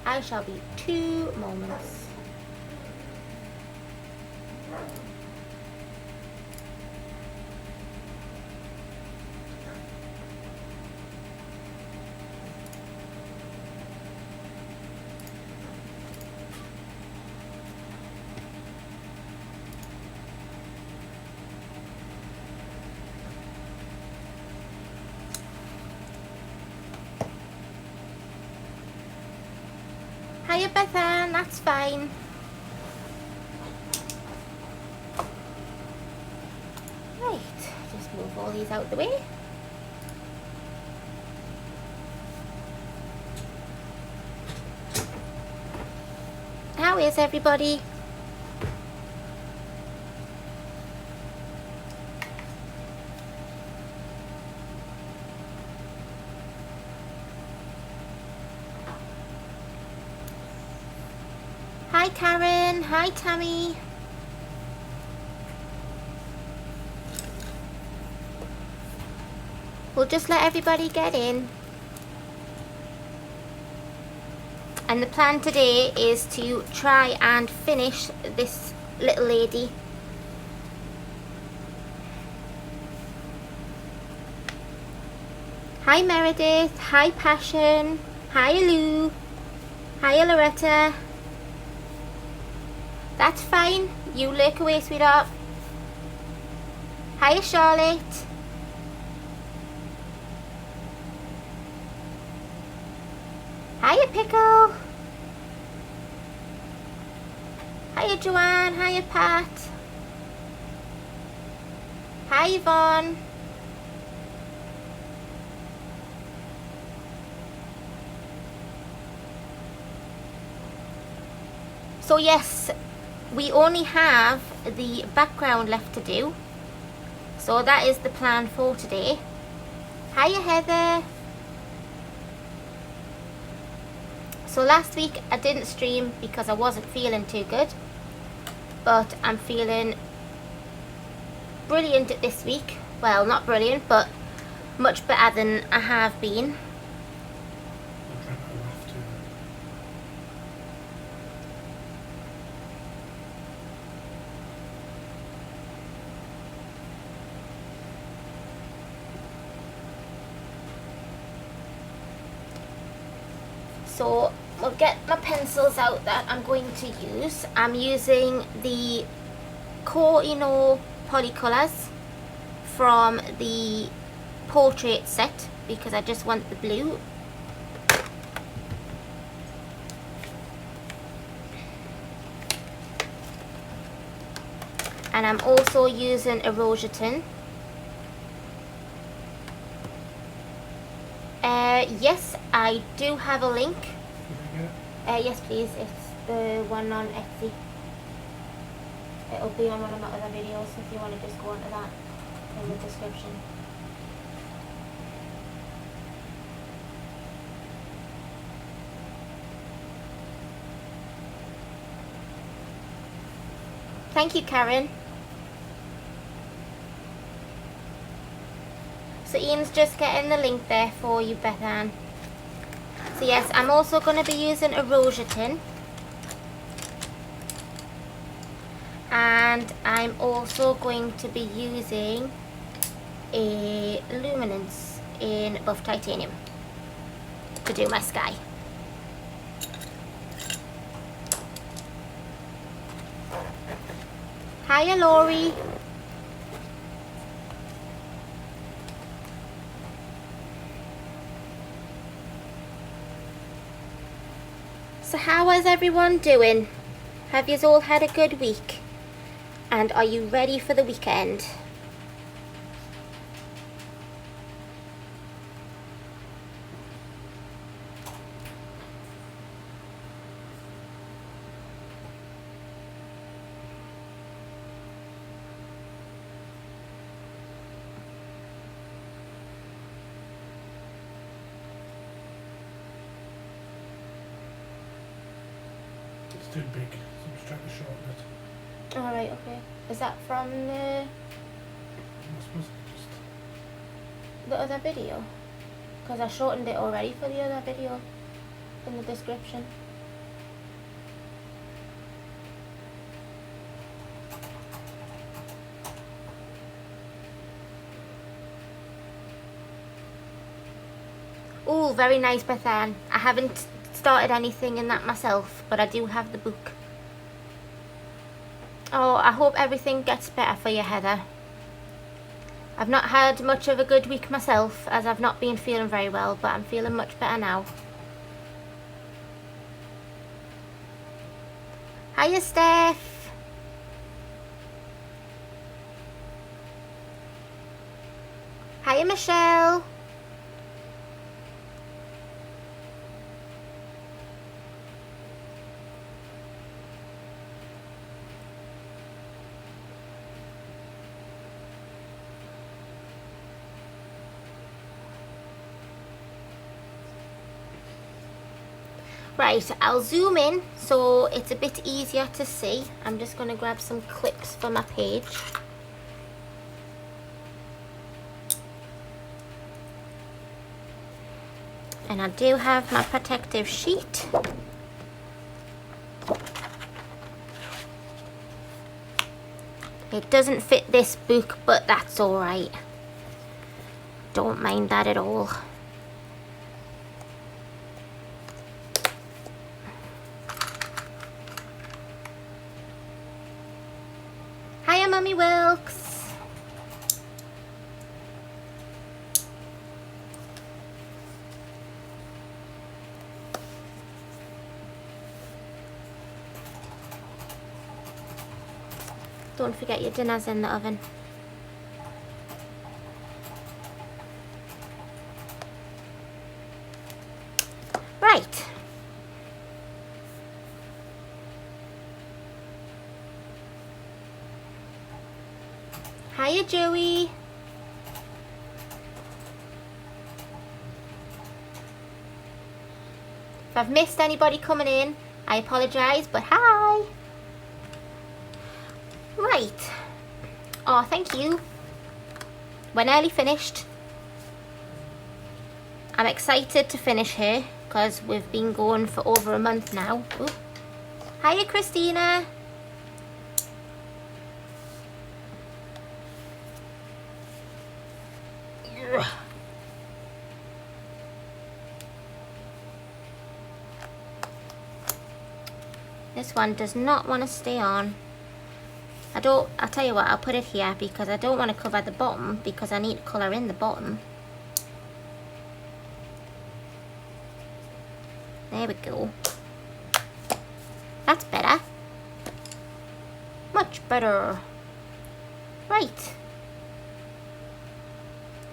I shall be 2 moments. Hiya Bethan, that's fine. Right, just move all these out the way. How is everybody? Hi Karen, hi Tammy. We'll just let everybody get in. And the plan today is to try and finish this little lady. Hi Meredith, hi Passion, hi Lou, hi Loretta. That's fine, you lurk away sweetheart. Hi Charlotte. Hiya Pickle. Hiya Joanne, hiya Pat. Hi Yvonne. So yes, we only have the background left to do. So that is the plan for today. Hiya Heather. So last week I didn't stream because I wasn't feeling too good. But I'm feeling brilliant this week. Well, not brilliant, but much better than I have been. So we'll get my pencils out that I'm going to use. I'm using the Koh-I-Noor Polycolours from the Portrait set because I just want the blue. And I'm also using Irojiten. Yes, I do have a link. Yes please, it's the one on Etsy. It'll be on one of my other videos if you want to just go onto that in the description. Thank you Karen. So Ian's just getting the link there for you, Bethan. So yes, I'm also going to be using Irojiten. And I'm also going to be using a Luminance in buff titanium to do my sky. Hiya Laurie. So how is everyone doing? Have you all had a good week? And are you ready for the weekend? It's too big, so I'm just trying to shorten it. Alright, okay. Is that from I suppose just... the other video? Because I shortened it already for the other video in the description. Oh, very nice, Bethan. I haven't started anything in that myself, but I do have the book. Oh, I hope everything gets better for you, Heather. I've not had much of a good week myself, as I've not been feeling very well, but I'm feeling much better now. Hiya, Steph. Hiya, Michelle. Right, I'll zoom in so it's a bit easier to see. I'm just going to grab some clips for my page. And I do have my protective sheet. It doesn't fit this book, but that's alright. Don't mind that at all. Hiya, Mummy Wilkes. Don't forget your dinner's in the oven. Right. Hiya, Joey. If I've missed anybody coming in, I apologise, but hi. Right. Oh, thank you. We're nearly finished. I'm excited to finish here because we've been going for over a month now. Ooh. Hiya, Christina. This one does not want to stay on. I'll tell you what, I'll put it here because I don't want to cover the bottom because I need to colour in the bottom. There we go. That's better. Much better. Right.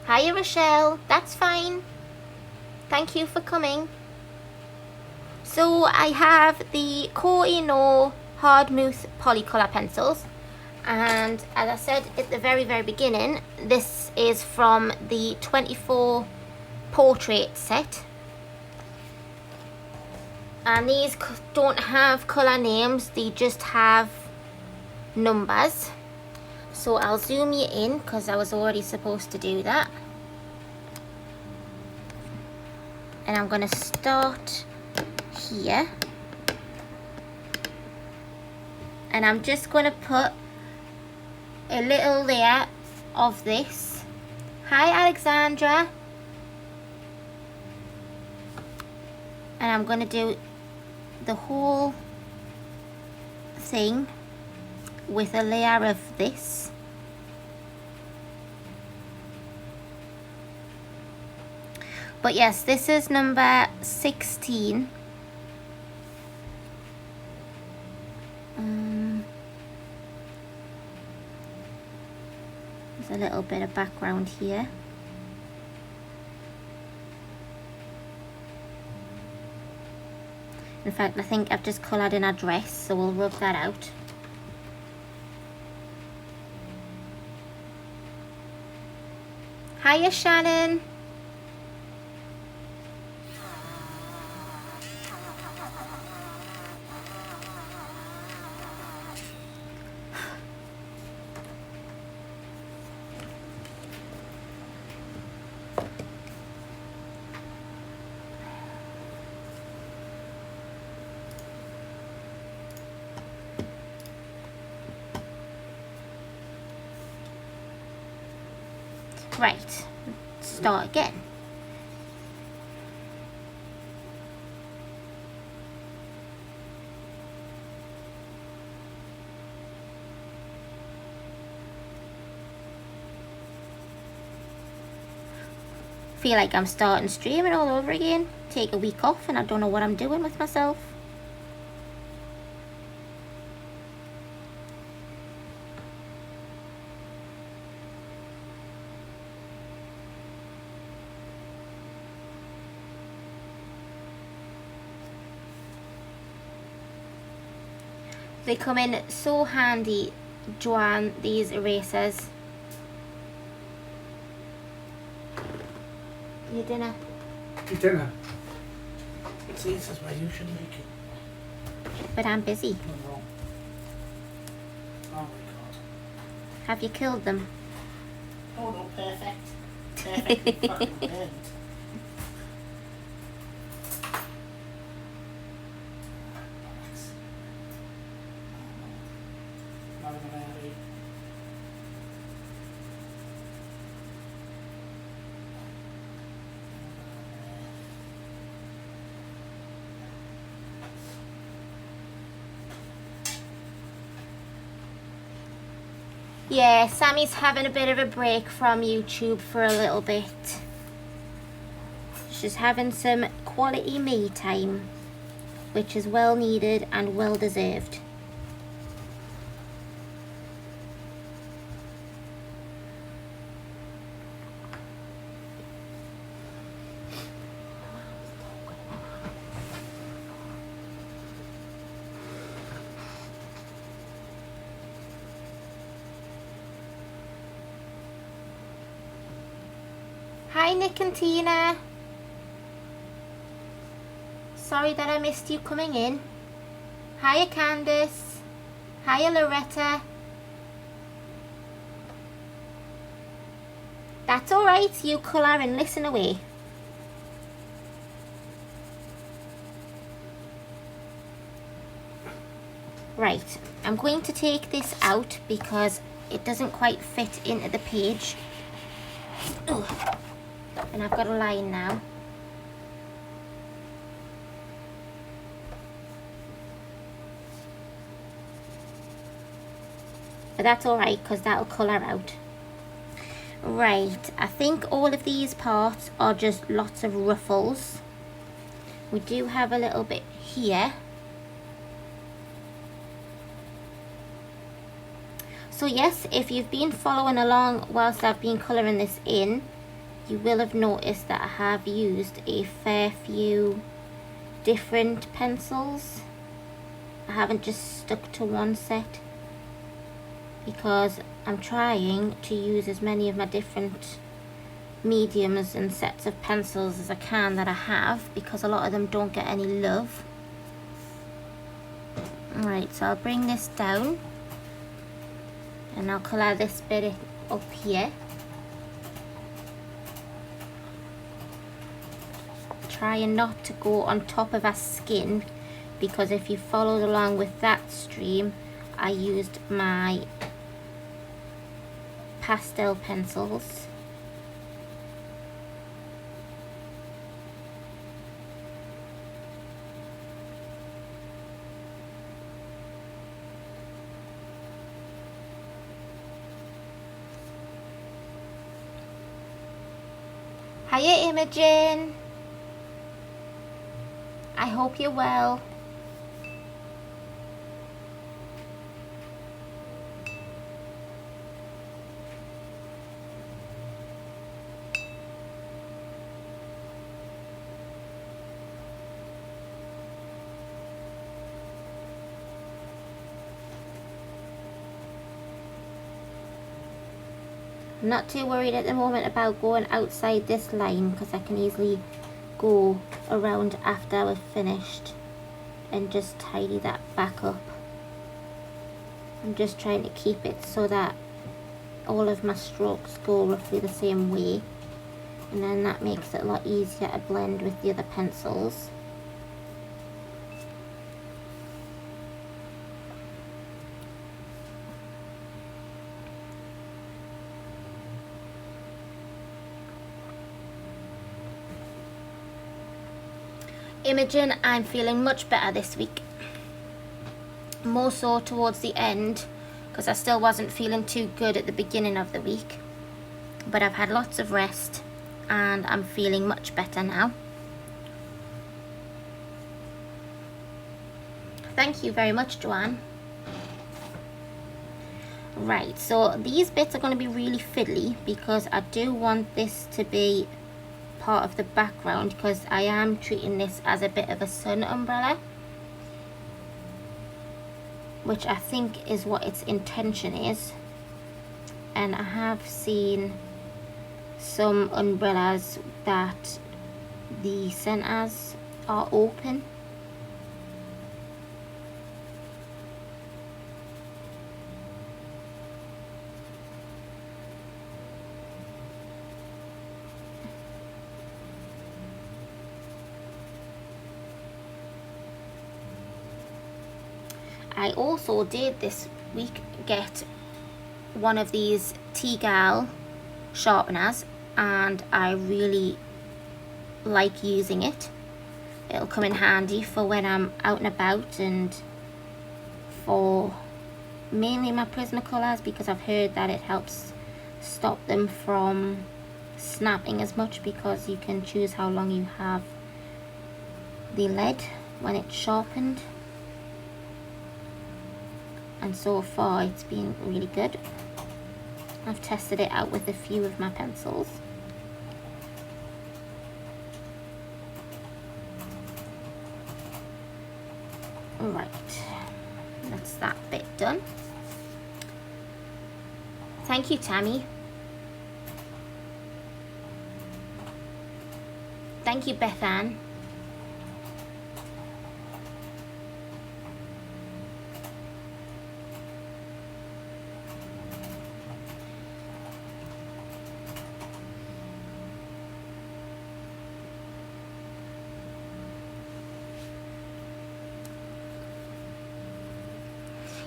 Hiya, Rochelle. That's fine. Thank you for coming. So I have the Koh-I-Noor Hardmouth Polycolour pencils, and as I said at the very beginning, this is from the 24 Portrait set, and these don't have colour names, they just have numbers. So I'll zoom you in because I was already supposed to do that, and I'm going to start here, and I'm just going to put a little layer of this. Hi, Alexandra. And I'm going to do the whole thing with a layer of this. But yes, this is number 16. There's a little bit of background here. In fact, I think I've just coloured in a dress, so we'll rub that out. Hiya, Shannon. Right, start again. Feel like I'm starting streaming all over again. Take a week off and I don't know what I'm doing with myself. They come in so handy, Joanne, these erasers. Your dinner. Your dinner. See, this is why you should make it. But I'm busy. I'm wrong. Oh my god. Have you killed them? Oh no, perfect. Perfect. Fucking bend. Not in a hurry. Yeah, Sammy's having a bit of a break from YouTube for a little bit. She's having some quality me time, which is well needed and well deserved. Hi Nick and Tina. Sorry that I missed you coming in. Hiya Candice. Hiya Loretta. That's alright, you colour and listen away. Right, I'm going to take this out because it doesn't quite fit into the page. Ugh. And I've got a line now. But that's alright because that'll colour out. Right, I think all of these parts are just lots of ruffles. We do have a little bit here. So yes, if you've been following along whilst I've been colouring this in, you will have noticed that I have used a fair few different pencils. I haven't just stuck to one set because I'm trying to use as many of my different mediums and sets of pencils as I can that I have, because a lot of them don't get any love. Alright, so I'll bring this down and I'll colour this bit up here. Trying not to go on top of our skin, because if you followed along with that stream, I used my pastel pencils. Hiya Imogen. I hope you're well. I'm not too worried at the moment about going outside this line because I can easily go around after we're finished and just tidy that back up. I'm just trying to keep it so that all of my strokes go roughly the same way, and then that makes it a lot easier to blend with the other pencils. Imogen, I'm feeling much better this week. More so towards the end, because I still wasn't feeling too good at the beginning of the week. But I've had lots of rest and I'm feeling much better now. Thank you very much, Joanne. Right, so these bits are going to be really fiddly because I do want this to be part of the background, because I am treating this as a bit of a sun umbrella, which I think is what its intention is. And I have seen some umbrellas that the centers are open. I also did this week get one of these T-Gal sharpeners, and I really like using it. It'll come in handy for when I'm out and about, and for mainly my Prismacolors, because I've heard that it helps stop them from snapping as much, because you can choose how long you have the lead when it's sharpened. And so far it's been really good. I've tested it out with a few of my pencils. Right, that's that bit done. Thank you, Tammy. Thank you, Beth Ann.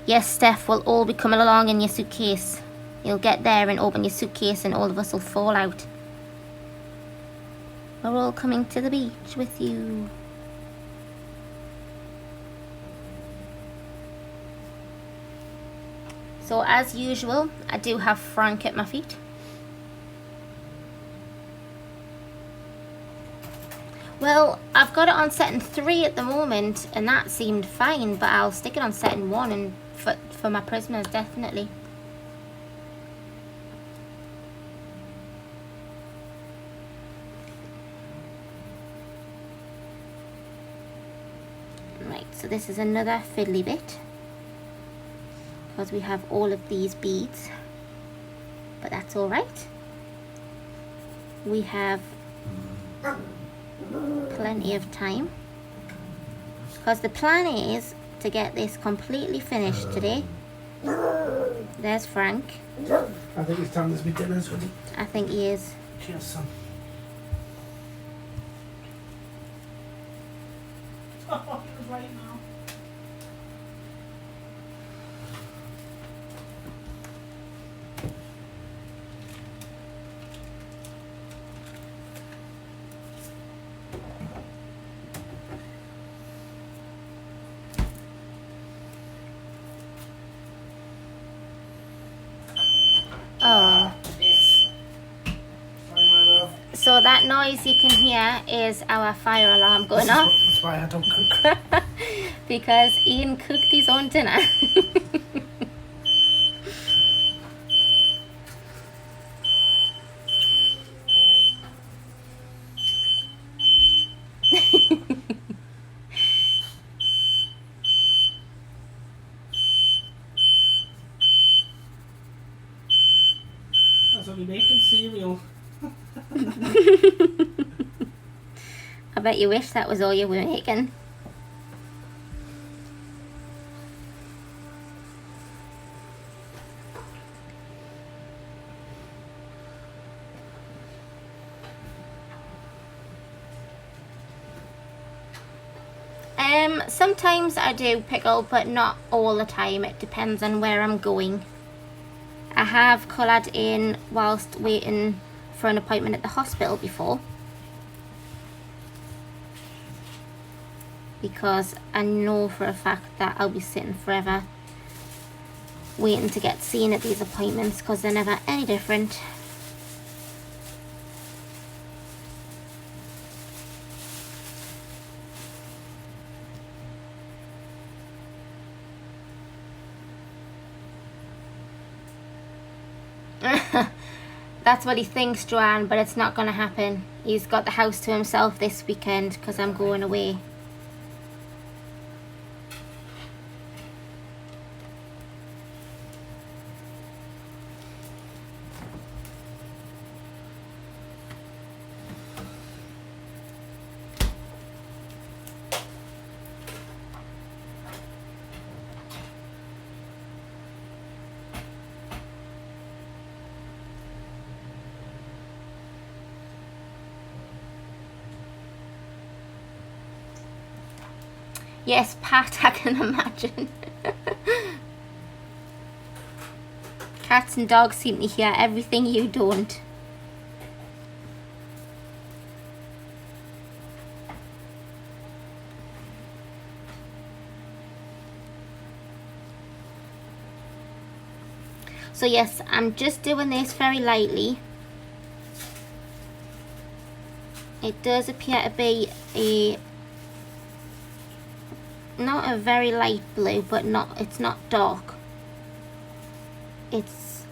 Yes, Steph, we'll all be coming along in your suitcase. You'll get there and open your suitcase and all of us will fall out. We're all coming to the beach with you. So as usual, I do have Frank at my feet. Well, I've got it on setting 3 at the moment, and that seemed fine, but I'll stick it on setting 1 and for my Prismas, definitely. Right, so this is another fiddly bit, because we have all of these beads, but that's all right. We have plenty of time, because the plan is to get this completely finished today. There's Frank. I think it's time to be dinner, sweetie. I think he is. Cheers, son. Oh, you're right now. Oh. So that noise you can hear is our fire alarm going off. That's why I don't cook. Because Ian cooked his own dinner. That's only making cereal. I bet you wish that was all you were making. Sometimes I do pickle, but not all the time. It depends on where I'm going. I have coloured in whilst waiting for an appointment at the hospital before, because I know for a fact that I'll be sitting forever waiting to get seen at these appointments, because they're never any different. That's what he thinks, Joanne, but it's not going to happen. He's got the house to himself this weekend because I'm going away. Yes, Pat, I can imagine. Cats and dogs seem to hear everything you don't. So yes, I'm just doing this very lightly. It does appear to be not a very light blue, but it's not dark. It's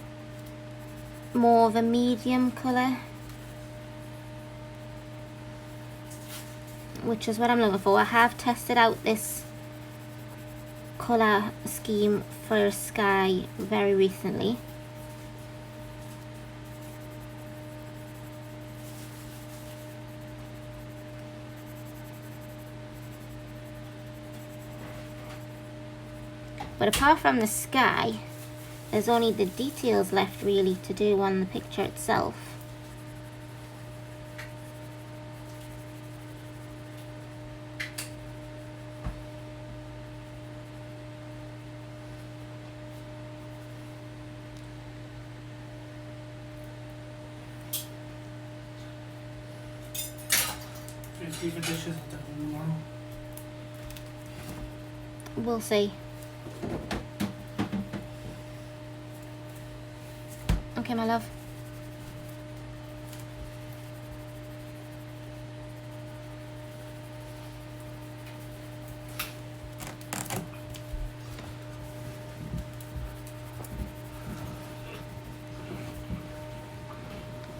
more of a medium colour, which is what I'm looking for. I have tested out this colour scheme for sky very recently. But apart from the sky, there's only the details left really to do on the picture itself. Leave the dishes tomorrow. We'll see. Okay, my love.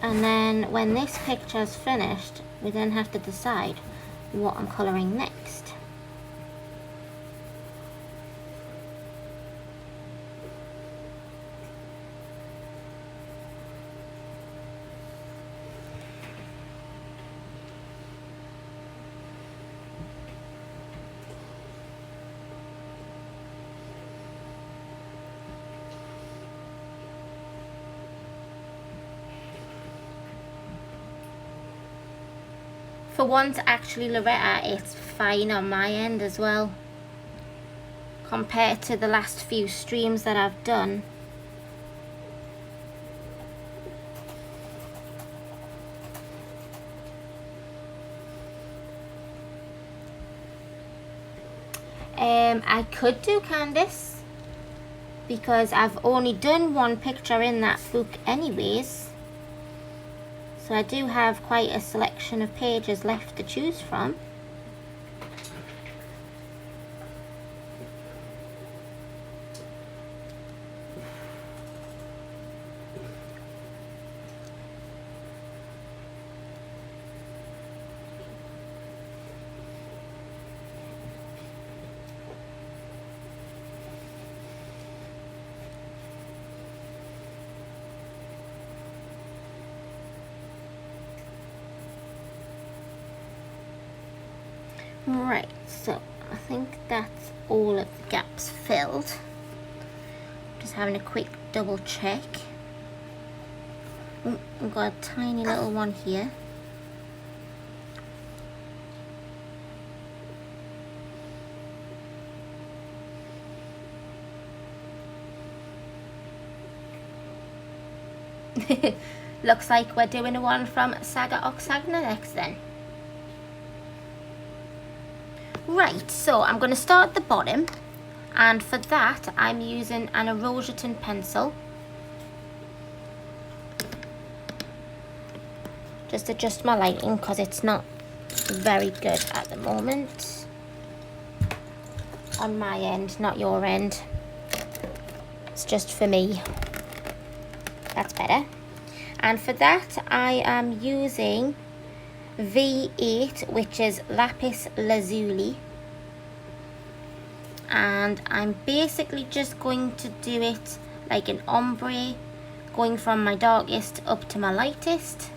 And then when this picture is finished, we then have to decide what I'm colouring next. For once, actually, Loretta, it's fine on my end as well. Compared to the last few streams that I've done. I could do Candice, because I've only done one picture in that book anyways. So I do have quite a selection of pages left to choose from. Right, so I think that's all of the gaps filled. Just having a quick double check. Oh, I've got a tiny little one here. Looks like we're doing the one from Saga Oxagna next then. Right, so I'm going to start at the bottom, and for that I'm using an Irojiten pencil. Just adjust my lighting because it's not very good at the moment. On my end, not your end. It's just for me. That's better. And for that, I am using V8, which is Lapis Lazuli. And I'm basically just going to do it like an ombre, going from my darkest up to my lightest.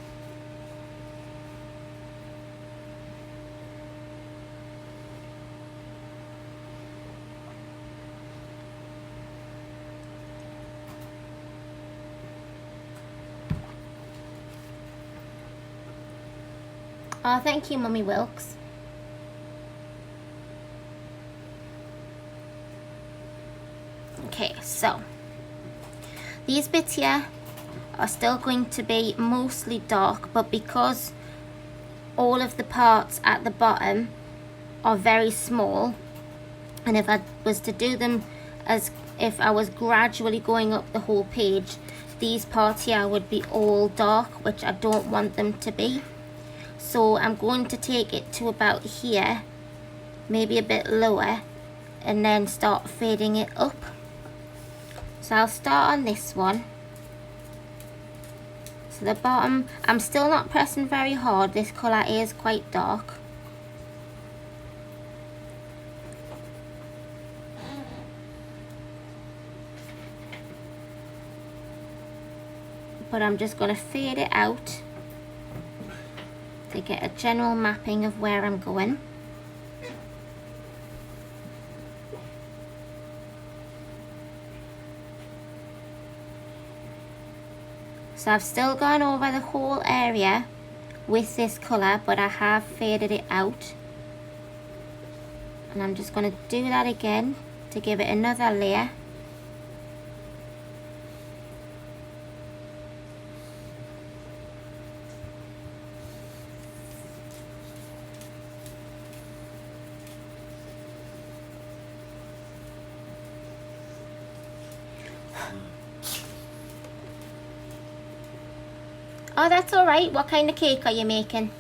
Oh, thank you, Mummy Wilkes. Okay, so these bits here are still going to be mostly dark, but because all of the parts at the bottom are very small, and if I was to do them as if I was gradually going up the whole page, these parts here would be all dark, which I don't want them to be. So I'm going to take it to about here, maybe a bit lower, and then start fading it up. So I'll start on this one. So the bottom, I'm still not pressing very hard, this colour is quite dark. But I'm just going to fade it out to get a general mapping of where I'm going. So I've still gone over the whole area with this colour, but I have faded it out. And I'm just going to do that again to give it another layer. Oh, that's alright. What kind of cake are you making?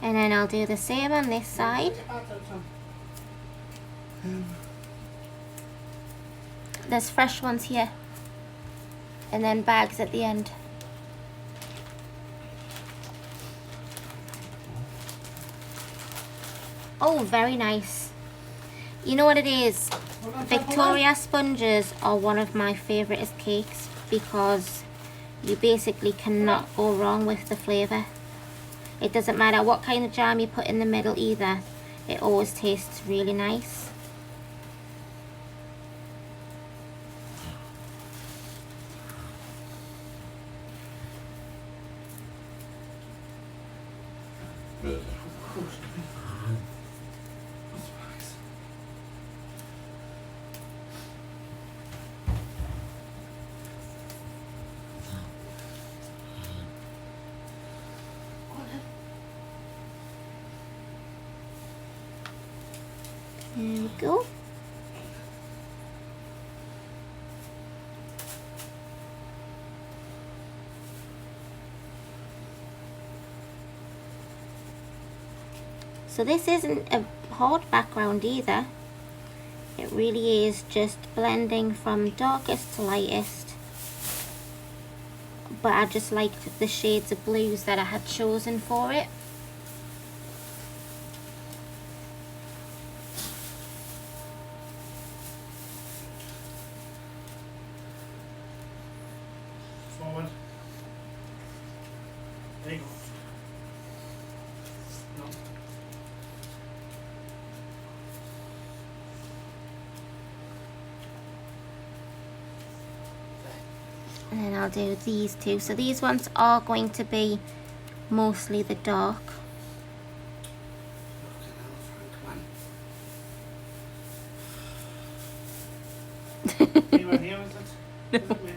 And then I'll do the same on this side. There's fresh ones here. And then bags at the end. Oh, very nice. You know what it is? Victoria sponges are one of my favourite cakes because you basically cannot go wrong with the flavour. It doesn't matter what kind of jam you put in the middle either, it always tastes really nice. There we go. So this isn't a hard background either. It really is just blending from darkest to lightest. But I just liked the shades of blues that I had chosen for it. Forward. There you go. No. And then I'll do these two. So these ones are going to be mostly the dark. Anyone here, is it? Is it weird?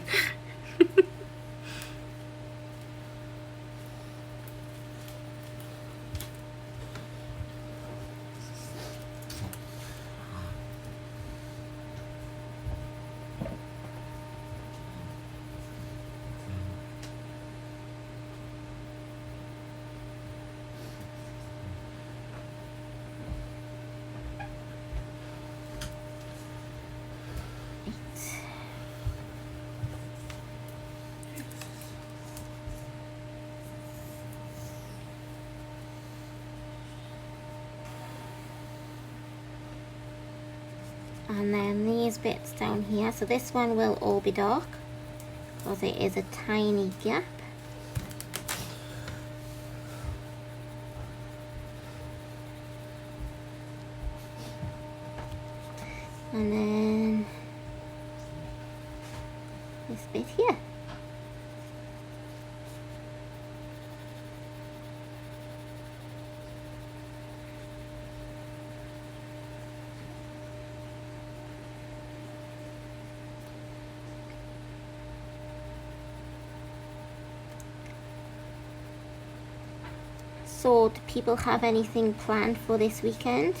And then these bits down here, so this one will all be dark because it is a tiny gap. And then this bit here. So, do people have anything planned for this weekend?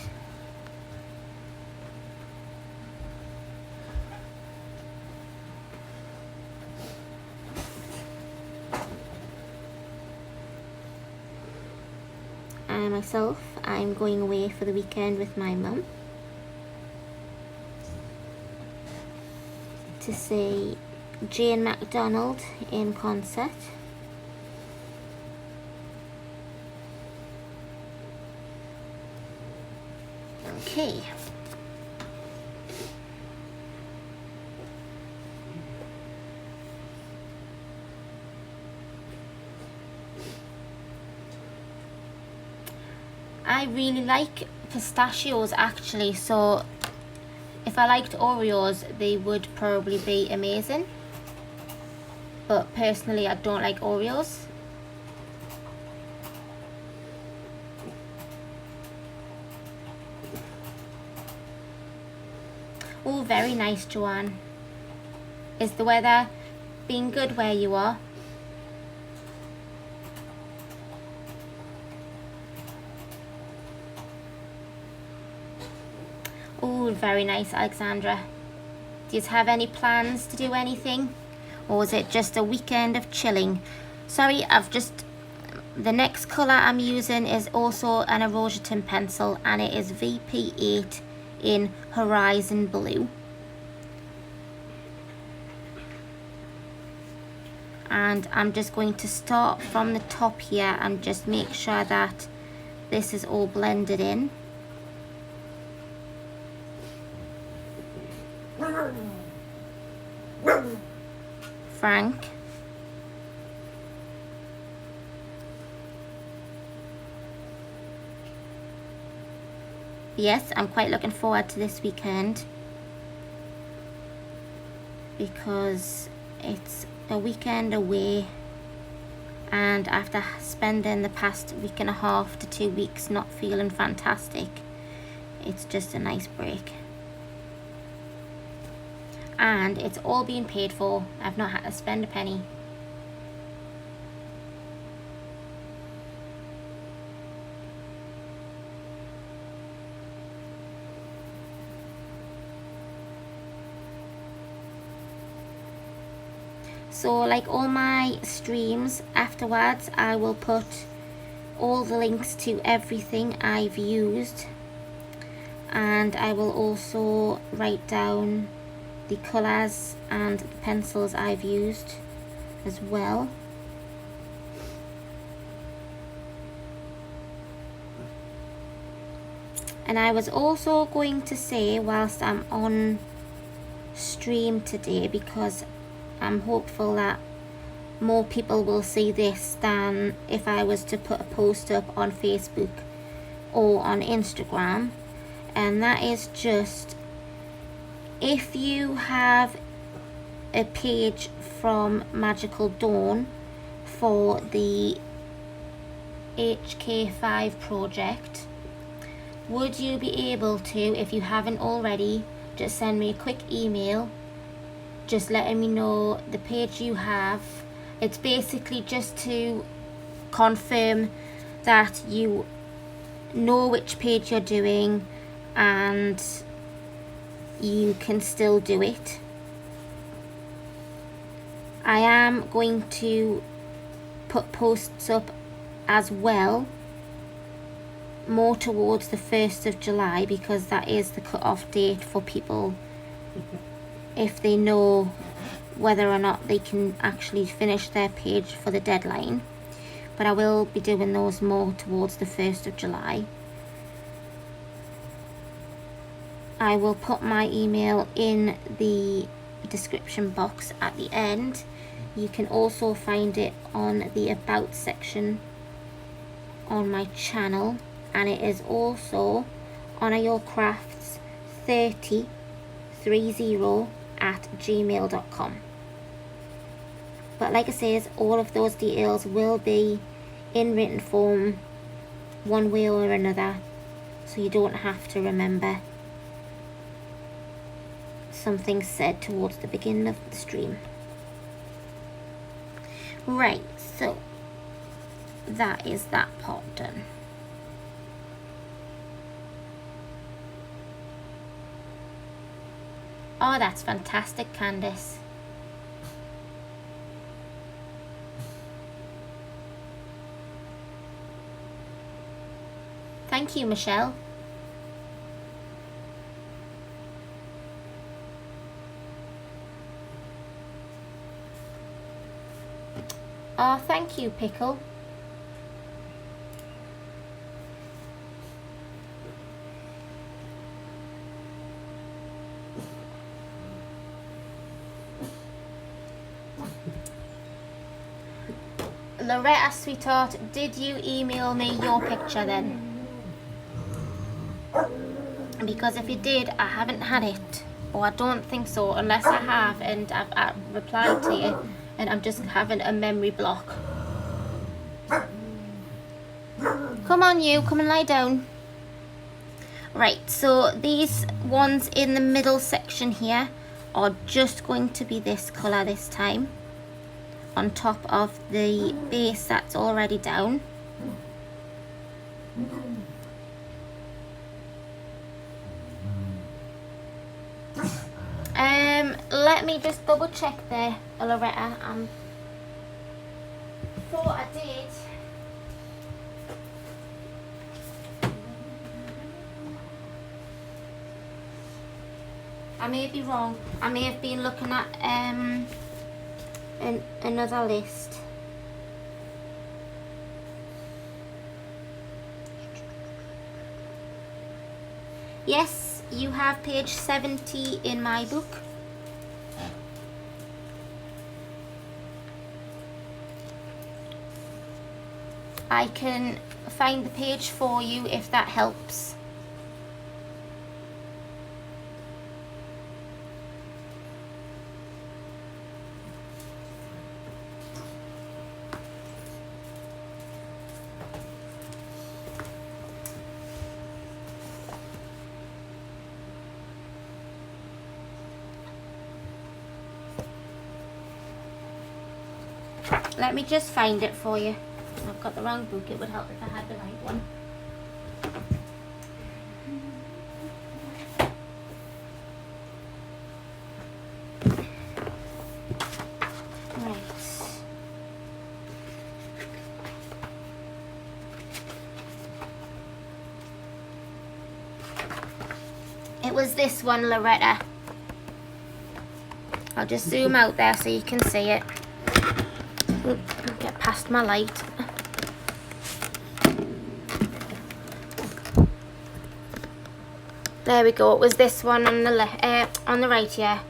Myself, I'm going away for the weekend with my mum to see Jane MacDonald in concert. Okay. I really like pistachios actually, so if I liked Oreos they would probably be amazing, but personally I don't like Oreos. Oh, very nice, Joanne. Is the weather being good where you are? Oh, very nice, Alexandra. Do you have any plans to do anything? Or is it just a weekend of chilling? Sorry, the next colour I'm using is also an Irojiten pencil, and it is VP8 in Horizon Blue. And I'm just going to start from the top here and just make sure that this is all blended in. Frank. Yes, I'm quite looking forward to this weekend because it's a weekend away, and after spending the past week and a half to 2 weeks not feeling fantastic, it's just a nice break. And it's all been paid for. I've not had to spend a penny. So like all my streams afterwards, I will put all the links to everything I've used, and I will also write down the colours and the pencils I've used as well. And I was also going to say, whilst I'm on stream today, because I'm hopeful that more people will see this than if I was to put a post up on Facebook or on Instagram, and that is just, if you have a page from Magical Dawn for the HK5 project, would you be able to, if you haven't already, just send me a quick email just letting me know the page you have. It's basically just to confirm that you know which page you're doing and you can still do it. I am going to put posts up as well, more towards the 1st of July, because that is the cut-off date for people if they know whether or not they can actually finish their page for the deadline. But I will be doing those more towards the 1st of July. I will put my email in the description box at the end. You can also find it on the About section on my channel, and it is also honoryourcrafts30 But like I says, all of those details will be in written form one way or another, so you don't have to remember something said towards the beginning of the stream. Right, so that is that part done. Oh, that's fantastic, Candice. Thank you, Michelle. Oh, thank you, Pickle. Loretta, sweetheart, did you email me your picture then? Because if you did, I haven't had it. Or I don't think so, unless I have and I've replied to you and I'm just having a memory block. Come on, you, come and lie down. Right, so these ones in the middle section here are just going to be this colour this time, on top of the base that's already down. Let me just double check there, Loretta. Thought I did. I may be wrong. I may have been looking at another list. Yes, you have page 70 in my book. I can find the page for you if that helps. Let me just find it for you. I've got the wrong book. It would help if I had the right one. Right. It was this one, Loretta. I'll just zoom out there so you can see it. Get past my light. There we go. It was this one on the on the right, yeah.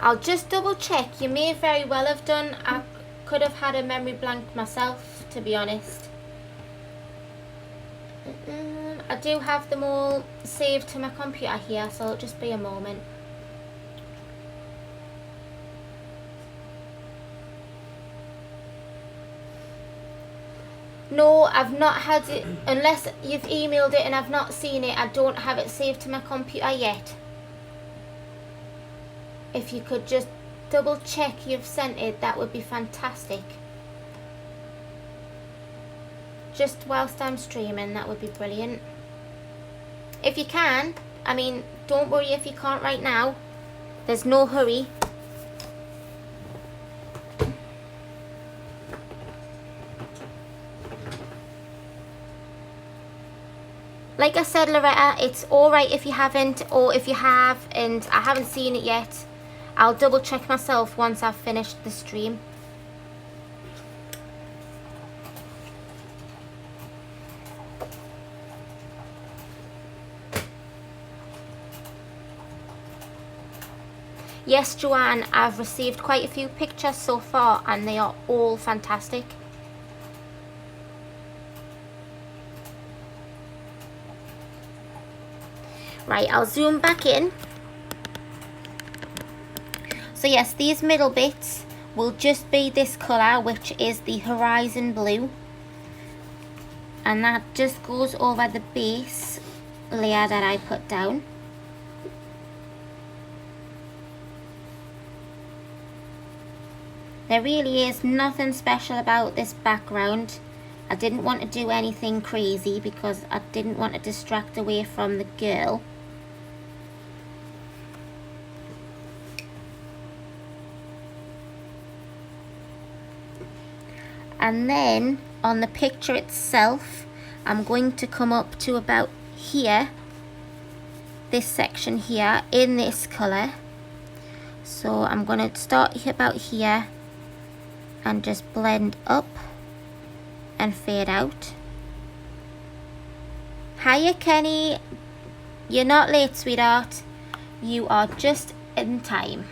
I'll just double check. You may very well have done. I could have had a memory blank myself, to be honest. I do have them all saved to my computer here, so it'll just be a moment. No, I've not had it, unless you've emailed it and I've not seen it. I don't have it saved to my computer yet. If you could just double check you've sent it, that would be fantastic. Just whilst I'm streaming, that would be brilliant. If you can, I mean, don't worry if you can't right now. There's no hurry. Like I said, Loretta, it's alright if you haven't, or if you have and I haven't seen it yet, I'll double check myself once I've finished the stream. Yes, Joanne, I've received quite a few pictures so far and they are all fantastic. Right, I'll zoom back in. So yes, these middle bits will just be this colour, which is the horizon blue. And that just goes over the base layer that I put down. There really is nothing special about this background. I didn't want to do anything crazy because I didn't want to distract away from the girl. And then on the picture itself, I'm going to come up to about here, this section here in this colour. So I'm going to start about here and just blend up and fade out. Hiya Kenny, you're not late, sweetheart. You are just in time.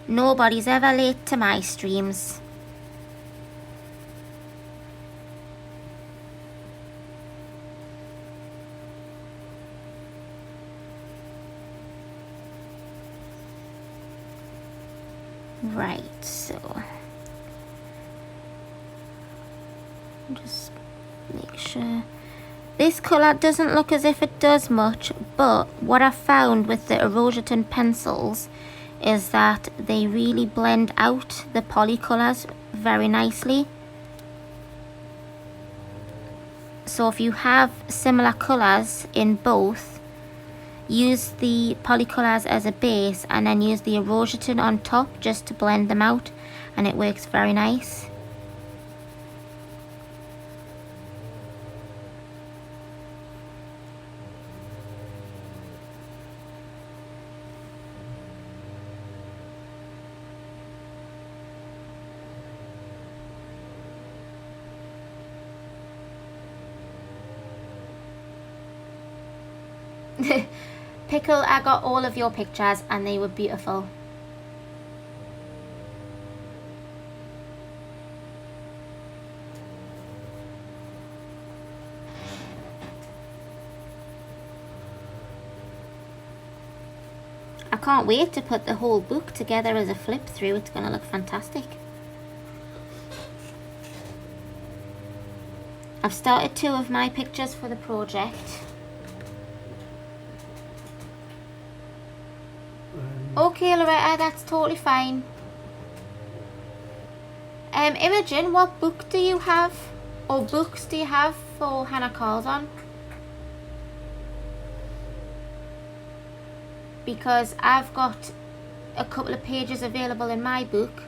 Nobody's ever late to my streams. Right, so just make sure this colour doesn't look as if it does much, but what I found with the Irojiten pencils is that they really blend out the poly colours very nicely. So if you have similar colours in both, use the poly colours as a base and then use the Irojiten on top just to blend them out, and it works very nice. Pickle, I got all of your pictures and they were beautiful. I can't wait to put the whole book together as a flip through. It's going to look fantastic. I've started 2 of my pictures for the project. Okay, Loretta, that's totally fine. Imogen, what book do you have, or books do you have for Hannah Carlson? Because I've got a couple of pages available in my book.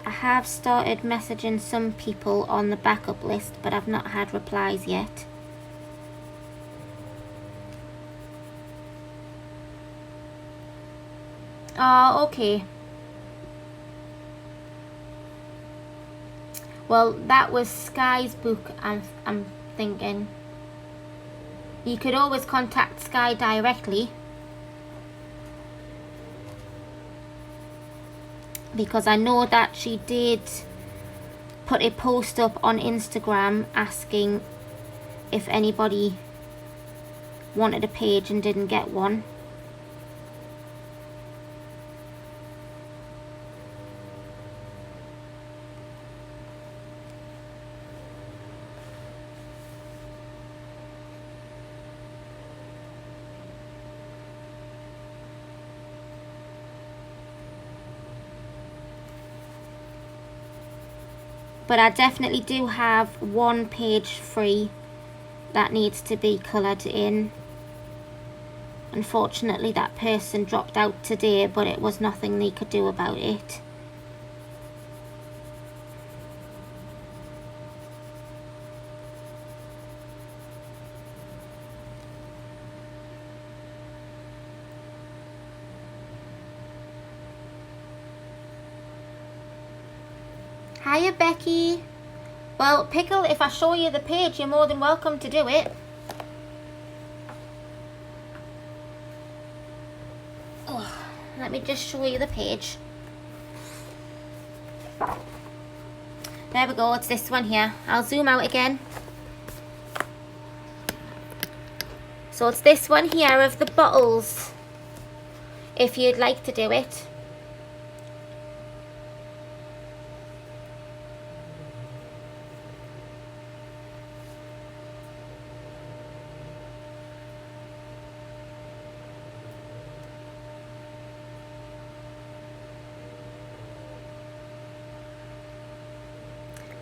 I have started messaging some people on the backup list, but I've not had replies yet. Oh, okay. Well, that was Sky's book, I'm thinking. You could always contact Sky directly, because I know that she did put a post up on Instagram asking if anybody wanted a page and didn't get one. But I definitely do have one page free that needs to be coloured in. Unfortunately, that person dropped out today, but it was nothing they could do about it. Hiya, Becky. Well, Pickle, if I show you the page, you're more than welcome to do it. Oh, let me just show you the page. There we go, it's this one here. I'll zoom out again. So it's this one here of the bottles, if you'd like to do it.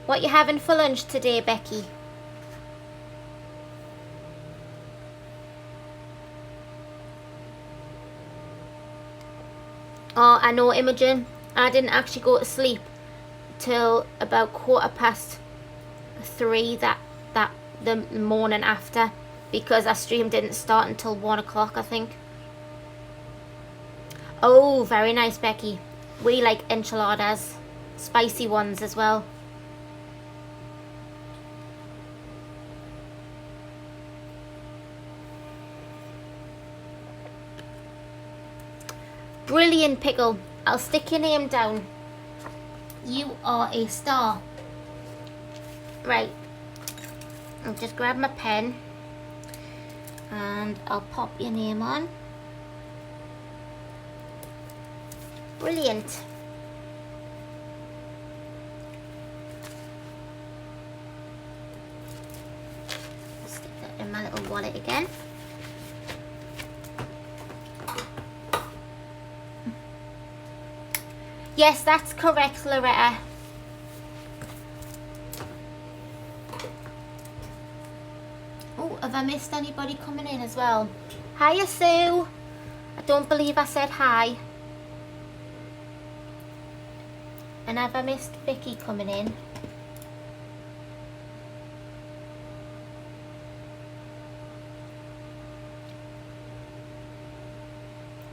What you having for lunch today, Becky? Oh, I know, Imogen. I didn't actually go to sleep till about 3:15 the morning after, because our stream didn't start until 1 o'clock, I think. Oh, very nice, Becky. We like enchiladas, spicy ones as well. Brilliant, Pickle. I'll stick your name down. You are a star. Right. I'll just grab my pen and I'll pop your name on. Brilliant. Stick that in my little wallet again. Yes, that's correct, Loretta. Oh, have I missed anybody coming in as well? Hiya, Sue. I don't believe I said hi. And have I missed Vicky coming in?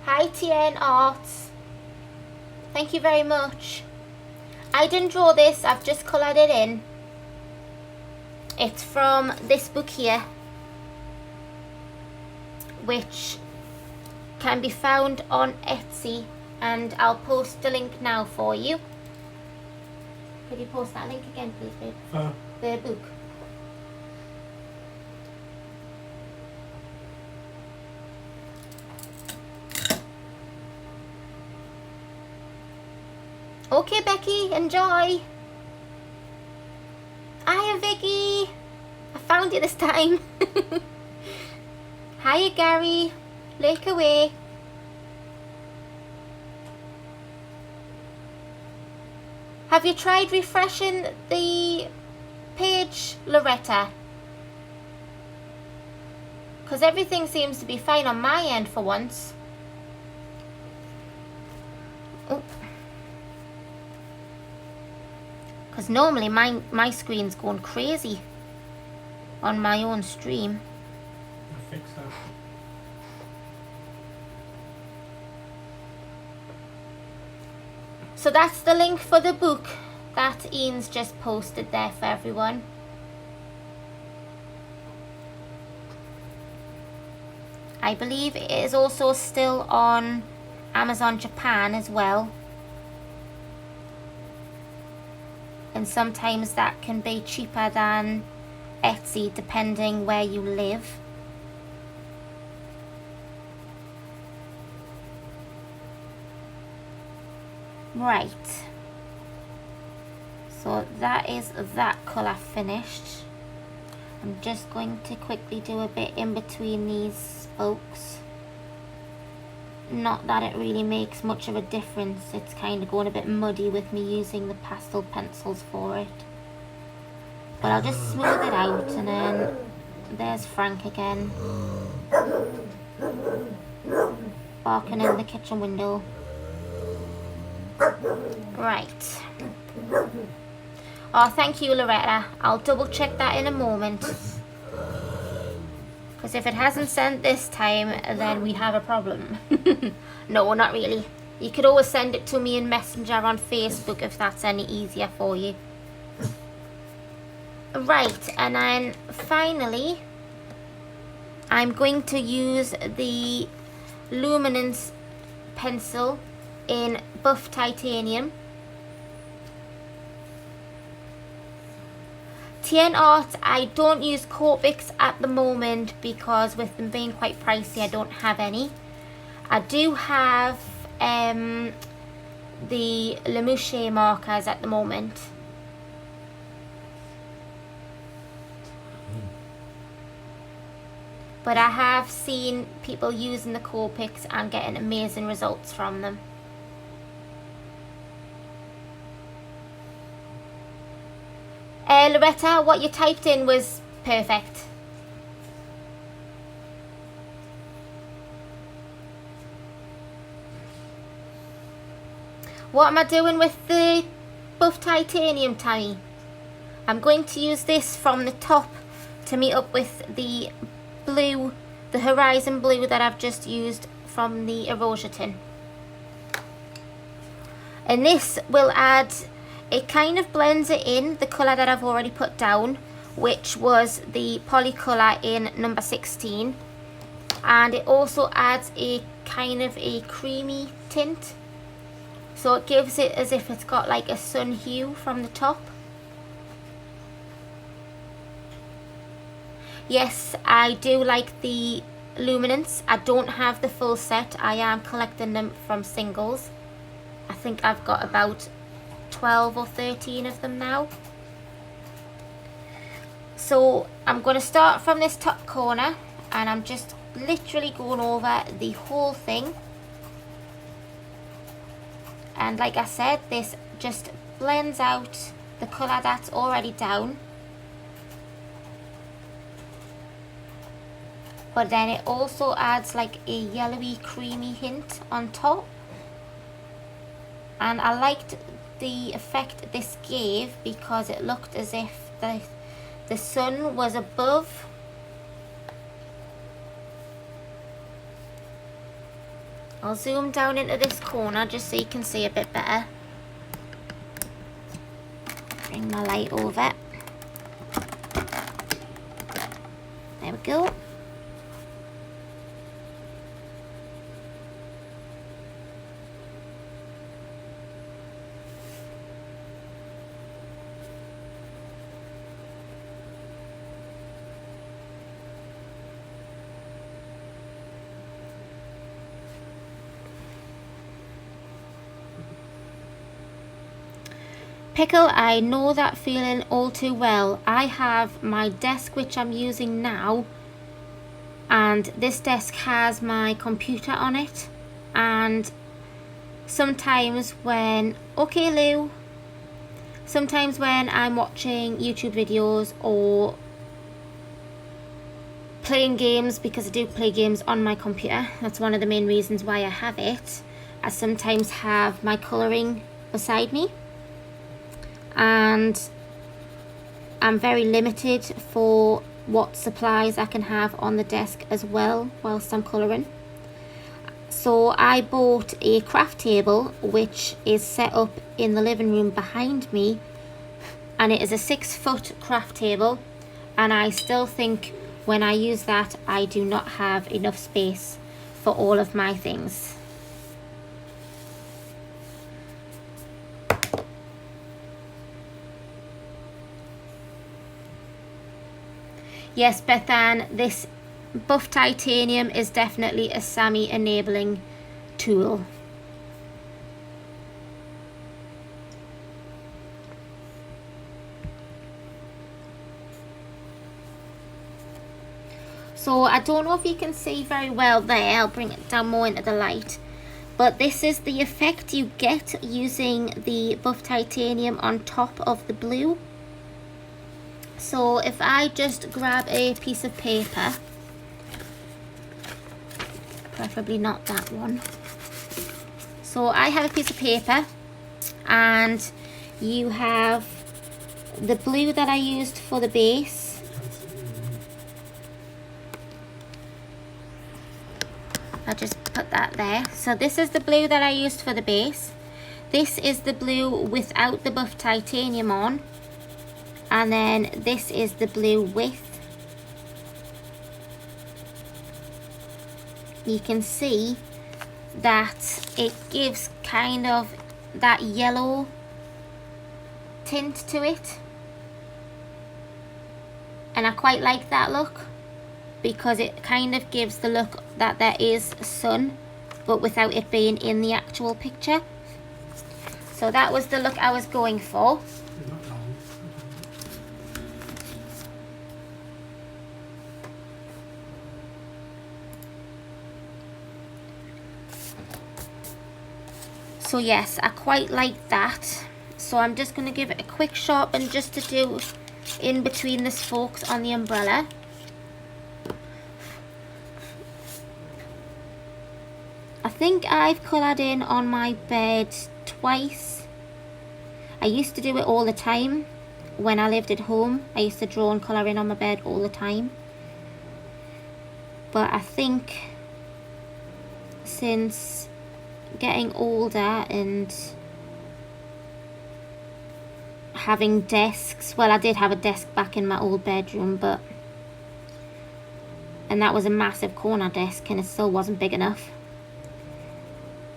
Hi, TN Arts. Thank you very much. I didn't draw this, I've just coloured it in. It's from this book here, which can be found on Etsy, and I'll post the link now for you. Could you post that link again, please, babe? The book. Okay, Becky, enjoy. Hiya, Vicky. I found you this time. Hiya, Gary. Lake away. Have you tried refreshing the page, Loretta? Because everything seems to be fine on my end for once. Oh. Because normally my screen's going crazy on my own stream. I'll fix that. So that's the link for the book that Ian's just posted there for everyone. I believe it is also still on Amazon Japan as well. and sometimes that can be cheaper than Etsy depending where you live. Right, so that is that colour finished. I'm just going to quickly do a bit in between these spokes. Not that it really makes much of a difference, it's kind of going a bit muddy with me using the pastel pencils for it. But I'll just smooth it out, and then there's Frank again, barking in the kitchen window. Right. Oh, thank you, Loretta. I'll double check that in a moment. Because if it hasn't sent this time, then we have a problem. No, not really. You could always send it to me in Messenger on Facebook if that's any easier for you. Right, and then finally, I'm going to use the Luminance pencil in buff titanium. TN Art, I don't use Copics at the moment because with them being quite pricey, I don't have any. I do have the Lemouche markers at the moment. But I have seen people using the Copics and getting amazing results from them. Loretta, what you typed in was perfect. What am I doing with the buff titanium, Tammy? I'm going to use this from the top to meet up with the blue, the horizon blue that I've just used from the Irojiten. And this will add, it kind of blends it in, the colour that I've already put down, which was the Polycolour in number 16. And it also adds a kind of a creamy tint. So it gives it as if it's got like a sun hue from the top. Yes, I do like the Luminance. I don't have the full set. I am collecting them from singles. I think I've got about 12 or 13 of them now. So I'm going to start from this top corner and I'm just literally going over the whole thing. And like I said, this just blends out the colour that's already down. But then it also adds like a yellowy creamy hint on top. And I liked the effect this gave because it looked as if the sun was above. I'll zoom down into this corner just so you can see a bit better. Bring my light over. There we go. Pickle, I know that feeling all too well. I have my desk which I'm using now, and this desk has my computer on it, and sometimes when, okay Lou, sometimes when I'm watching YouTube videos or playing games, because I do play games on my computer, that's one of the main reasons why I have it, I sometimes have my colouring beside me. And I'm very limited for what supplies I can have on the desk as well whilst I'm colouring. So I bought a craft table which is set up in the living room behind me, and it is a 6-foot craft table, and I still think when I use that I do not have enough space for all of my things. Yes, Bethan, this buff titanium is definitely a Sammy enabling tool. So I don't know if you can see very well there, I'll bring it down more into the light. But this is the effect you get using the buff titanium on top of the blue. So if I just grab a piece of paper, preferably not that one. So I have a piece of paper and you have the blue that I used for the base. I'll just put that there. So this is the blue that I used for the base. This is the blue without the buff titanium on. And then this is the blue with. You can see that it gives kind of that yellow tint to it. And I quite like that look, because it kind of gives the look that there is sun, but without it being in the actual picture. So that was the look I was going for. So yes, I quite like that. So I'm just going to give it a quick sharpen just to do in between the spokes on the umbrella. I think I've coloured in on my bed twice. I used to do it all the time when I lived at home. I used to draw and colour in on my bed all the time. But I think since getting older and having desks, well, I did have a desk back in my old bedroom, and that was a massive corner desk and it still wasn't big enough.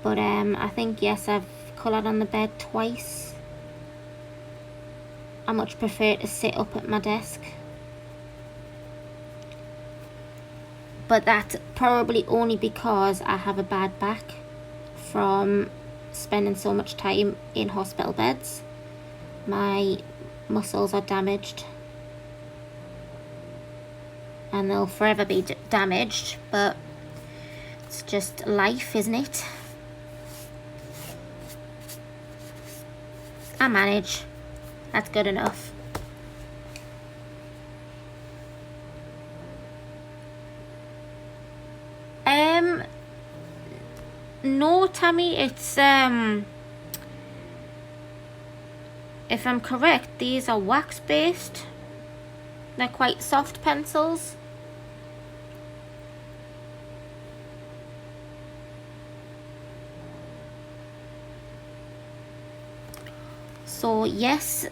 But I think, yes, I've coloured on the bed twice. I much prefer to sit up at my desk. But that's probably only because I have a bad back from spending so much time in hospital beds. My muscles are damaged. And they'll forever be damaged, but it's just life, isn't it? I manage. That's good enough. No, Tammy, it's if I'm correct, these are wax based. They're quite soft pencils. So yes,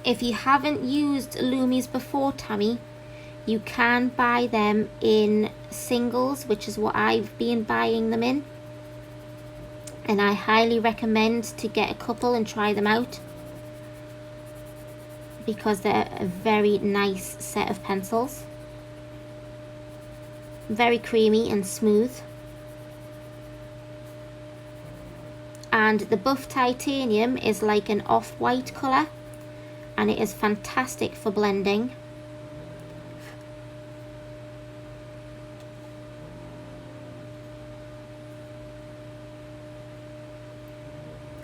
if you haven't used Lumis before, Tammy, you can buy them in singles, which is what I've been buying them in. And I highly recommend to get a couple and try them out, because they're a very nice set of pencils. Very creamy and smooth. And the buff titanium is like an off-white colour, and it is fantastic for blending.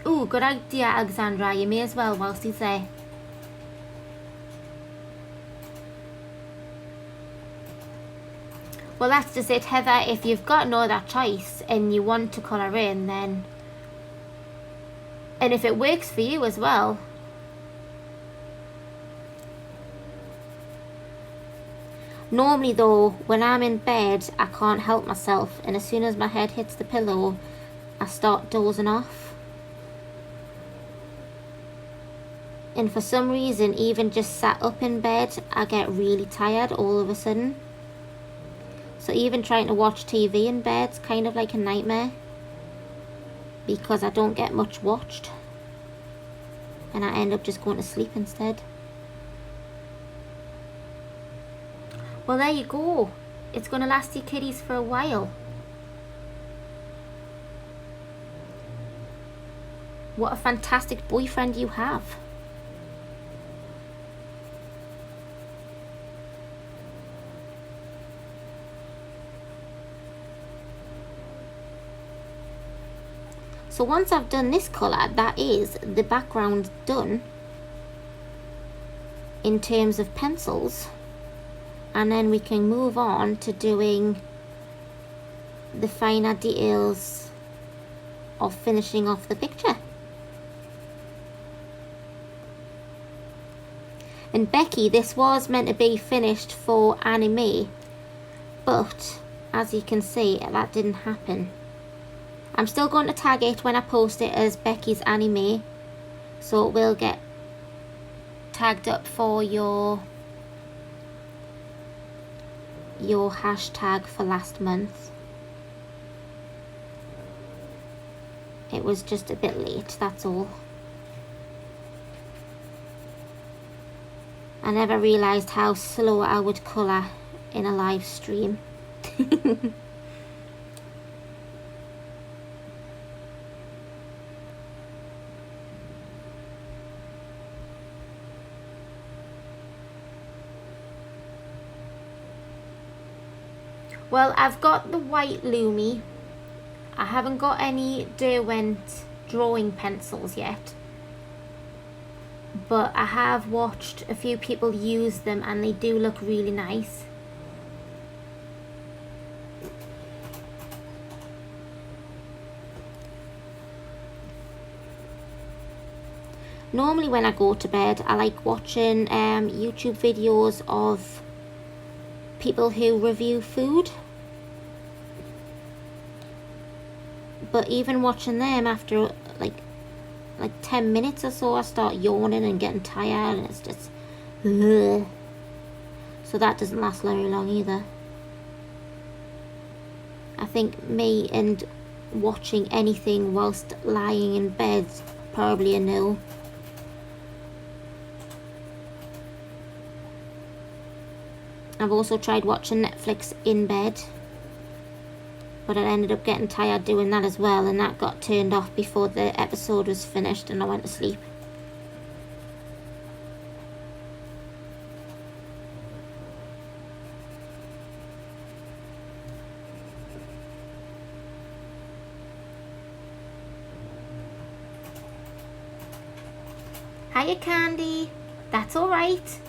Ooh, good idea, Alexandra. You may as well whilst he's there. Well, that's just it, Heather. If you've got no other choice and you want to colour in, then... And if it works for you as well. Normally though, when I'm in bed, I can't help myself. And as soon as my head hits the pillow, I start dozing off. And for some reason, even just sat up in bed, I get really tired all of a sudden. So even trying to watch TV in bed's kind of like a nightmare, because I don't get much watched. And I end up just going to sleep instead. Well, there you go. It's going to last your kiddies for a while. What a fantastic boyfriend you have. So once I've done this colour, that is the background done in terms of pencils. And then we can move on to doing the finer details of finishing off the picture. And Becky, this was meant to be finished for anime, but as you can see, that didn't happen. I'm still going to tag it when I post it as Becky's anime, so it will get tagged up for your hashtag for last month. It was just a bit late, that's all. I never realised how slow I would colour in a live stream. Well, I've got the white Lumi. I haven't got any Derwent drawing pencils yet, but I have watched a few people use them and they do look really nice. Normally when I go to bed, I like watching YouTube videos of people who review food. But even watching them, after like 10 minutes or so, I start yawning and getting tired, and it's just ugh. So that doesn't last very long either. I think me and watching anything whilst lying in bed probably a no. I've also tried watching Netflix in bed, but I ended up getting tired doing that as well, and that got turned off before the episode was finished and I went to sleep. Hiya, Candy. That's all right.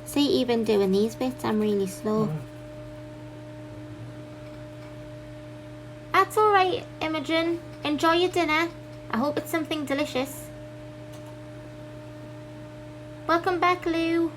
See, even doing these bits, I'm really slow. That's alright, Imogen. Enjoy your dinner. I hope it's something delicious. Welcome back, Lou.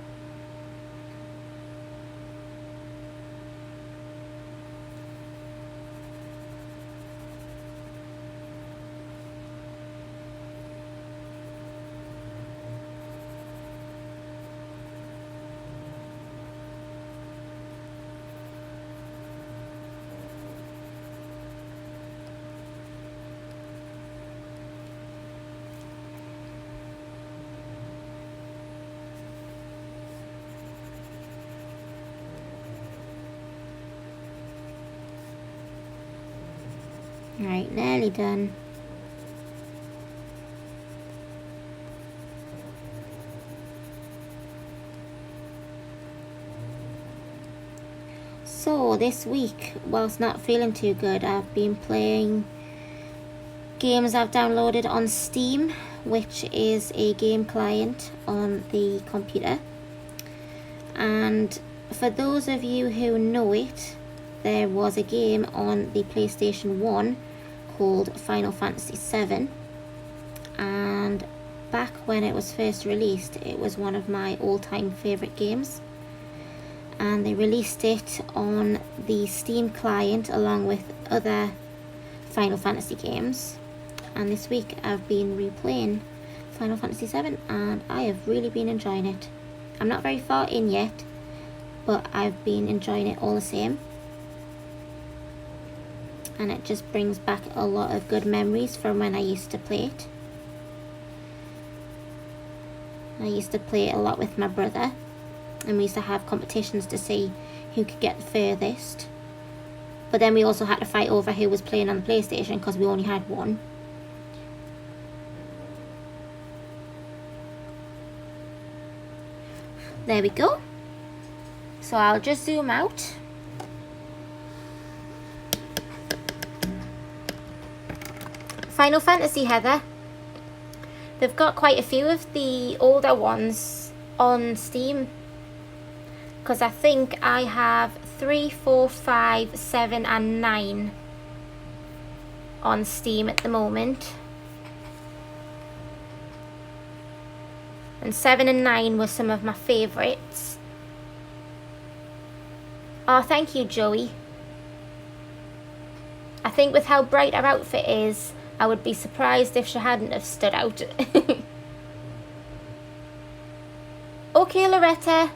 Right, nearly done. So this week, whilst not feeling too good, I've been playing games I've downloaded on Steam, which is a game client on the computer. And for those of you who know it, there was a game on the PlayStation 1 called Final Fantasy VII, and back when it was first released, it was one of my all-time favourite games, and they released it on the Steam client along with other Final Fantasy games. And this week I've been replaying Final Fantasy VII and I have really been enjoying it. I'm not very far in yet, but I've been enjoying it all the same. And it just brings back a lot of good memories from when I used to play it. I used to play it a lot with my brother, and we used to have competitions to see who could get the furthest. But then we also had to fight over who was playing on the PlayStation because we only had one. There we go. So I'll just zoom out. Final Fantasy, Heather. They've got quite a few of the older ones on Steam, because I think I have 3, 4, 5, 7 and 9 on Steam at the moment. And 7 and 9 were some of my favourites. Oh, thank you, Joey. I think with how bright her outfit is, I would be surprised if she hadn't have stood out. Okay, Loretta.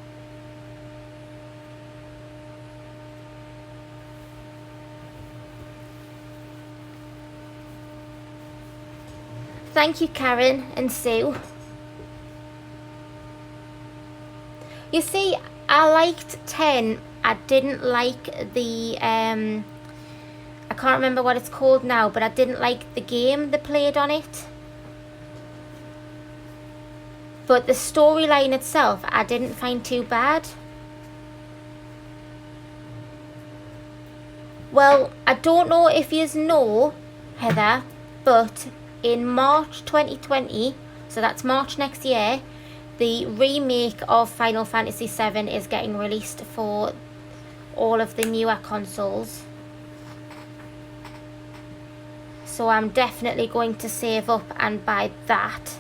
Thank you, Karen and Sue. You see, I liked 10. I didn't like the I can't remember what it's called now, but I didn't like the game they played on it. But the storyline itself, I didn't find too bad. Well, I don't know if you know, Heather, but in March 2020, so that's March next year, the remake of Final Fantasy VII is getting released for all of the newer consoles. So I'm definitely going to save up and buy that,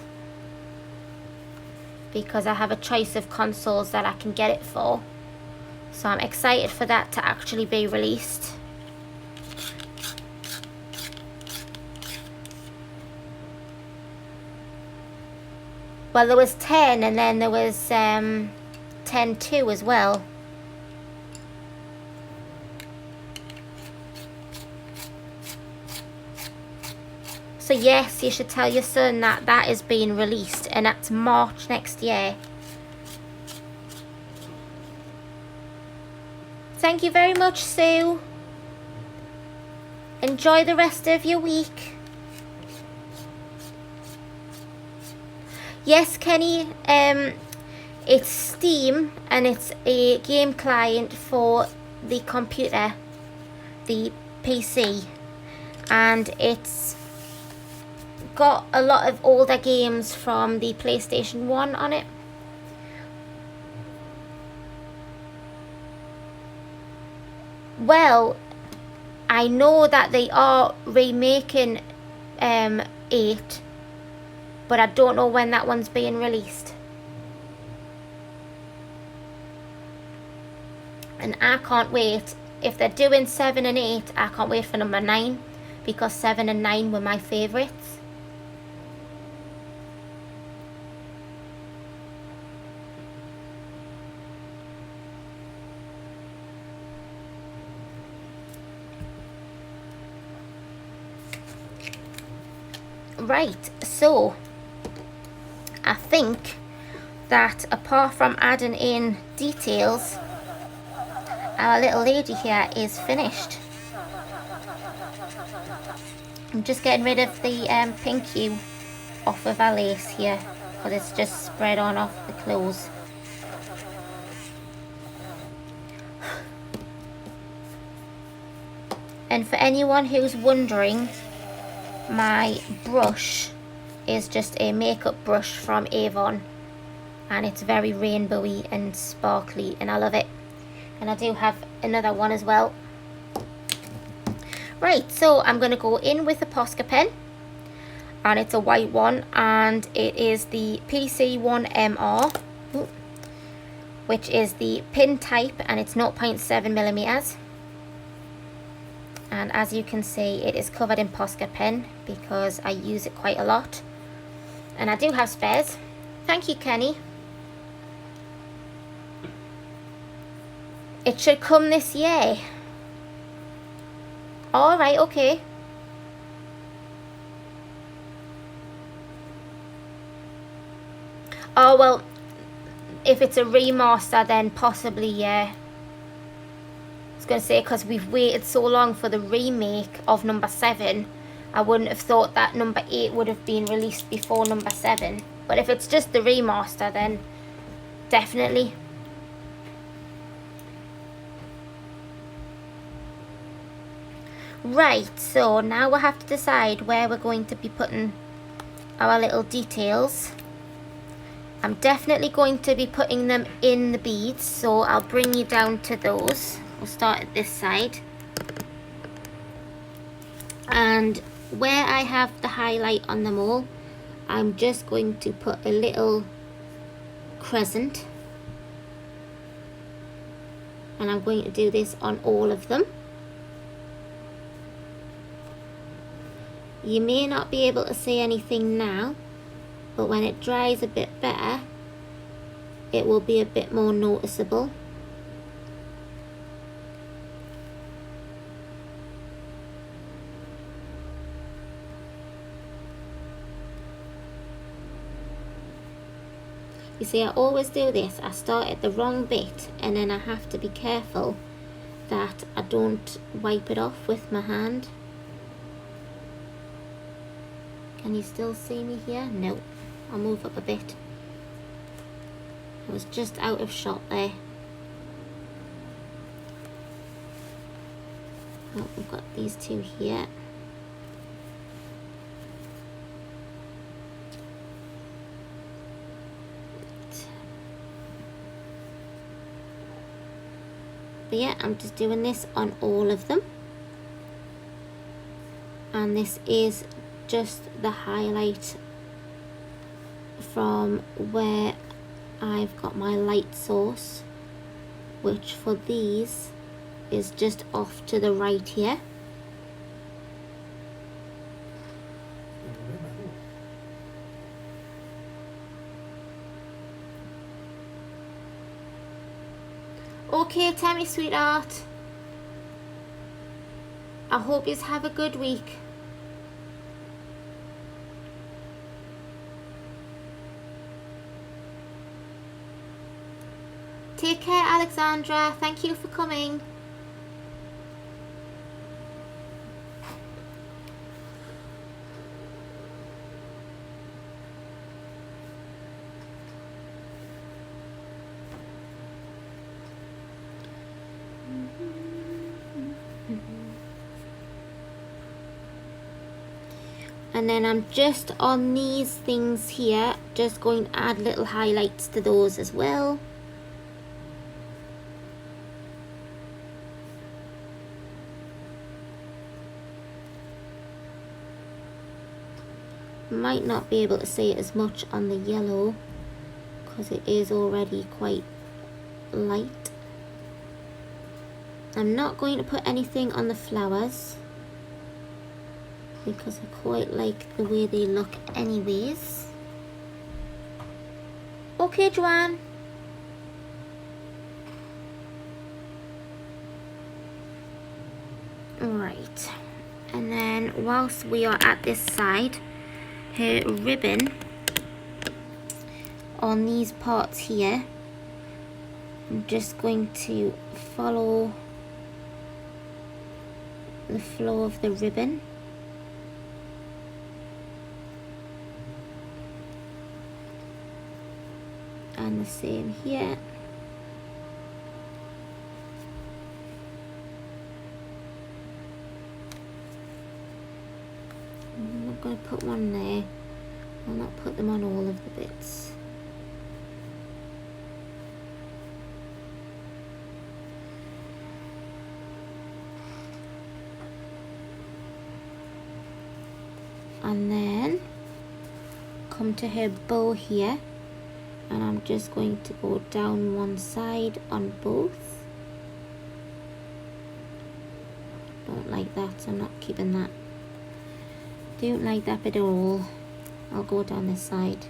because I have a choice of consoles that I can get it for. So I'm excited for that to actually be released. Well, there was 10 and then there was 10-2 as well. So yes, you should tell your son that that is being released, and that's March next year. Thank you very much, Sue. Enjoy the rest of your week. Yes, Kenny, it's Steam and it's a game client for the computer, the PC, and it's got a lot of older games from the PlayStation 1 on it. Well, I know that they are remaking 8, but I don't know when that one's being released. And I can't wait. If they're doing 7 and 8, I can't wait for number 9, because 7 and 9 were my favourites. Right, so I think that apart from adding in details, our little lady here is finished. I'm just getting rid of the pink hue off of our lace here, because it's just spread on off the clothes. And for anyone who's wondering, my brush is just a makeup brush from Avon, and it's very rainbowy and sparkly, and I love it. And I do have another one as well. Right, so I'm going to go in with the Posca pen, and it's a white one, and it is the PC1MR, which is the pin type, and it's 0.7 millimeters. And as you can see, it is covered in Posca pen because I use it quite a lot, and I do have spares. Thank you, Kenny. It should come this year. Alright, okay. Oh, well, if it's a remaster, then possibly, yeah. I was going to say, because we've waited so long for the remake of number 7, I wouldn't have thought that number 8 would have been released before number 7. But if it's just the remaster, then definitely. Right, so now we'll have to decide where we're going to be putting our little details. I'm definitely going to be putting them in the beads, so I'll bring you down to those. We'll start at this side. And where I have the highlight on them all, I'm just going to put a little crescent. And I'm going to do this on all of them. You may not be able to see anything now, but when it dries a bit better, it will be a bit more noticeable. You see, I always do this. I start at the wrong bit, and then I have to be careful that I don't wipe it off with my hand. Can you still see me here? No. I'll move up a bit. I was just out of shot there. Oh, we've got these two here. But yeah, I'm just doing this on all of them. And this is just the highlight from where I've got my light source, which for these is just off to the right here. Okay, Tammy, sweetheart. I hope you have a good week. Take care, Alexandra. Thank you for coming. And then I'm just on these things here, just going to add little highlights to those as well. Might not be able to see it as much on the yellow because it is already quite light. I'm not going to put anything on the flowers because I quite like the way they look anyways. Okay, Joanne. Right, and then whilst we are at this side, her ribbon on these parts here, I'm just going to follow the flow of the ribbon. And the same here. I'm not going to put one there. I'll not put them on all of the bits. And then come to her bow here, and I'm just going to go down one side on both. Don't like that, so I'm not keeping that. Don't like that bit at all. I'll go down this side.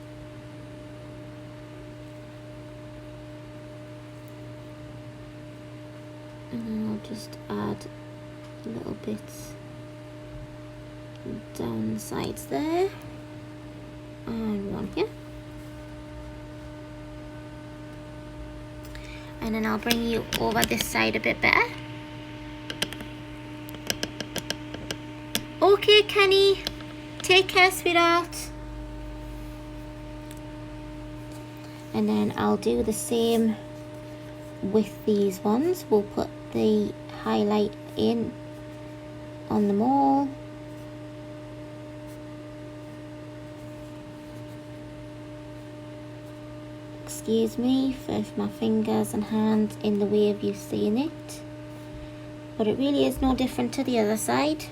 And then I'll just add little bits down the sides there. And one here. And then I'll bring you over this side a bit better. Okay, Kenny. Take care, sweetheart. And then I'll do the same with these ones. We'll put the highlight in on them all. Excuse me for my fingers and hands in the way of you seeing it, but it really is no different to the other side.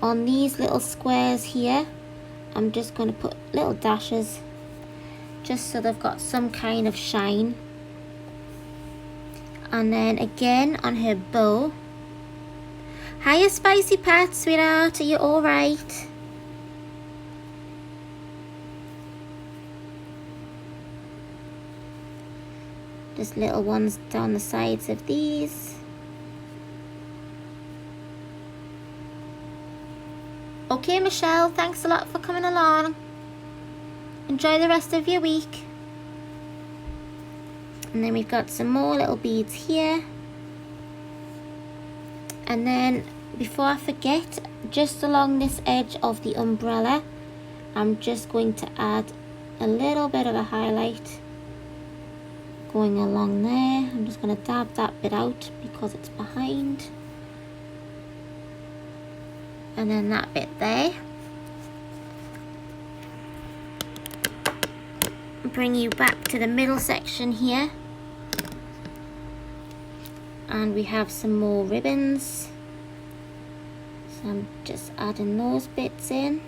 On these little squares here, I'm just going to put little dashes just so they've got some kind of shine. And then again on her bow. Hiya, Spicy Pat, sweetheart, are you alright? Just little ones down the sides of these. Okay, Michelle, thanks a lot for coming along. Enjoy the rest of your week. And then we've got some more little beads here. And then before I forget, just along this edge of the umbrella, I'm just going to add a little bit of a highlight going along there. I'm just going to dab that bit out because it's behind. And then that bit there. Bring you back to the middle section here. And we have some more ribbons. So I'm just adding those bits in.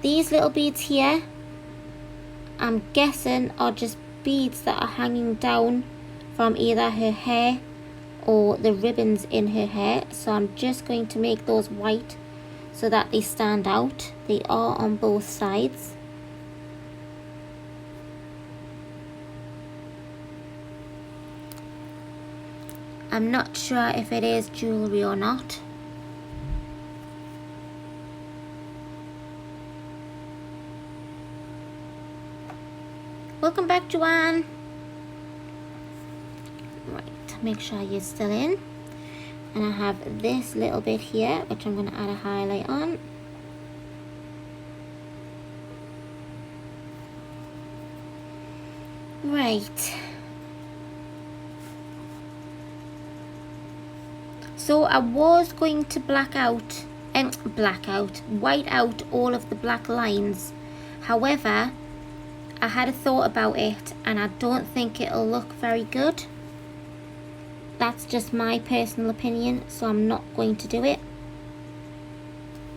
These little beads here, I'm guessing are just beads that are hanging down from either her hair or the ribbons in her hair. So I'm just going to make those white so that they stand out. They are on both sides. I'm not sure if it is jewellery or not. Welcome back, Joanne. Right, make sure you're still in. And I have this little bit here, which I'm going to add a highlight on. Right. So I was going to white out all of the black lines. However, I had a thought about it and I don't think it'll look very good. That's just my personal opinion, so I'm not going to do it.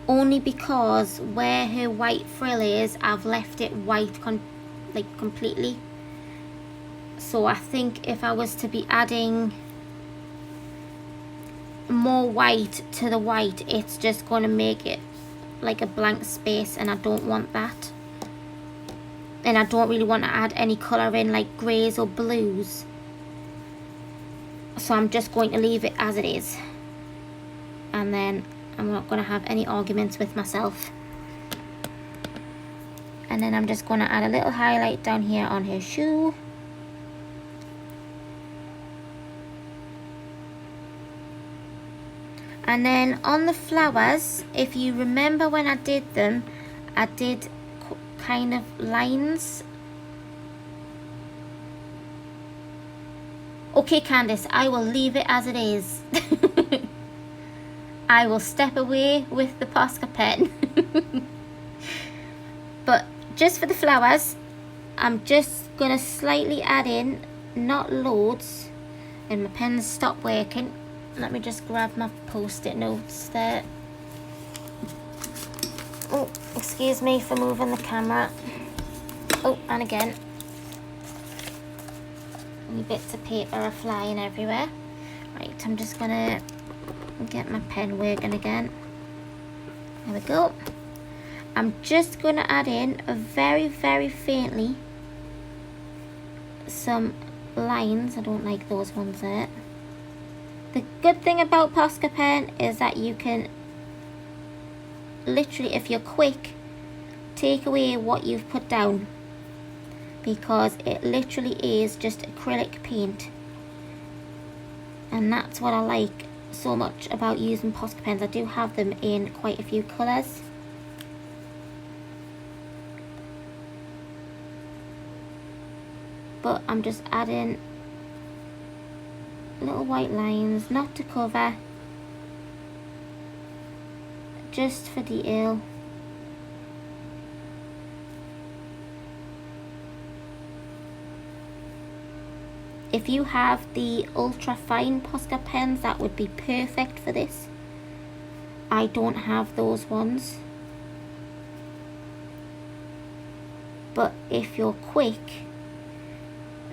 Only because where her white frill is, I've left it white completely. So I think if I was to be adding more white to the white, it's just going to make it like a blank space, and I don't want that. And I don't really want to add any colour in like greys or blues. So I'm just going to leave it as it is. And then I'm not going to have any arguments with myself. And then I'm just going to add a little highlight down here on her shoe. And then on the flowers, if you remember when I did them, I did kind of lines. Okay, Candice, I will leave it as it is. I will step away with the Posca pen. just for the flowers, I'm just going to slightly add in, not loads, and my pen's stopped working. Let me just grab my post-it notes there. Oh, excuse me for moving the camera. Oh, and again. Any bits of paper are flying everywhere. Right, I'm just going to get my pen working again. There we go. I'm just going to add in a very faintly some lines. I don't like those ones there. The good thing about Posca pen is that you can literally, if you're quick, take away what you've put down, because it literally is just acrylic paint. And that's what I like so much about using Posca pens. I do have them in quite a few colours. But I'm just adding little white lines, not to cover, just for detail. If you have the ultra fine Posca pens, that would be perfect for this. I don't have those ones. But if you're quick,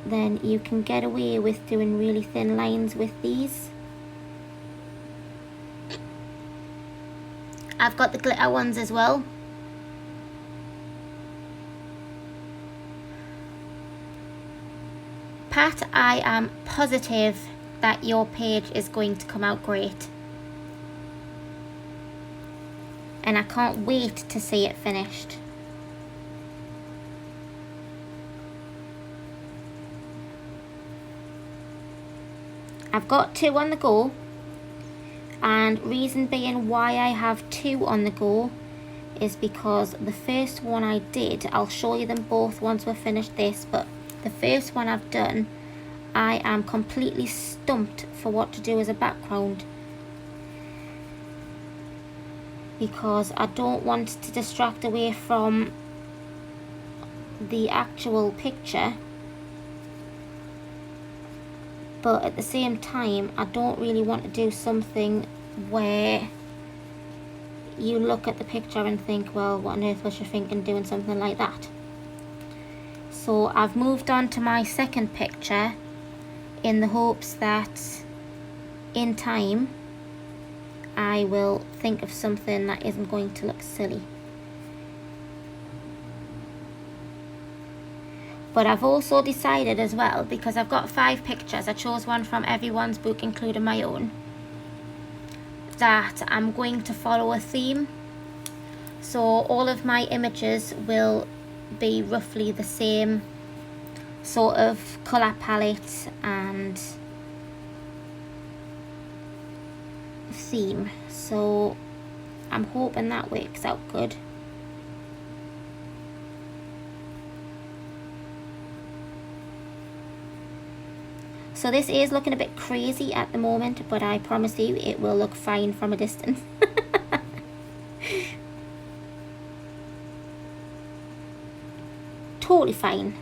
then you can get away with doing really thin lines with these. I've got the glitter ones as well. Pat, I am positive that your page is going to come out great. And I can't wait to see it finished. I've got 2 on the go, and reason being why I have 2 on the go is because the first one I did, I'll show you them both once we've finished this, but the first one I've done, I am completely stumped for what to do as a background, because I don't want to distract away from the actual picture. But at the same time, I don't really want to do something where you look at the picture and think, well, what on earth was you thinking doing something like that? So I've moved on to my second picture in the hopes that in time I will think of something that isn't going to look silly. But I've also decided as well, because I've got 5 pictures, I chose one from everyone's book including my own, that I'm going to follow a theme. So all of my images will be roughly the same sort of colour palette and theme. So I'm hoping that works out good. So this is looking a bit crazy at the moment, but I promise you it will look fine from a distance. Totally fine.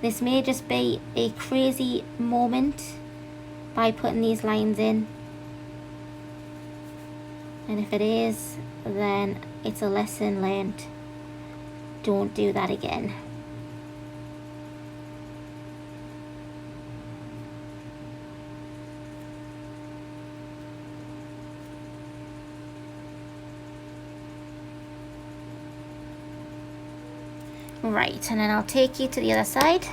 This may just be a crazy moment by putting these lines in. And if it is, then it's a lesson learned. Don't do that again. Right, and then I'll take you to the other side.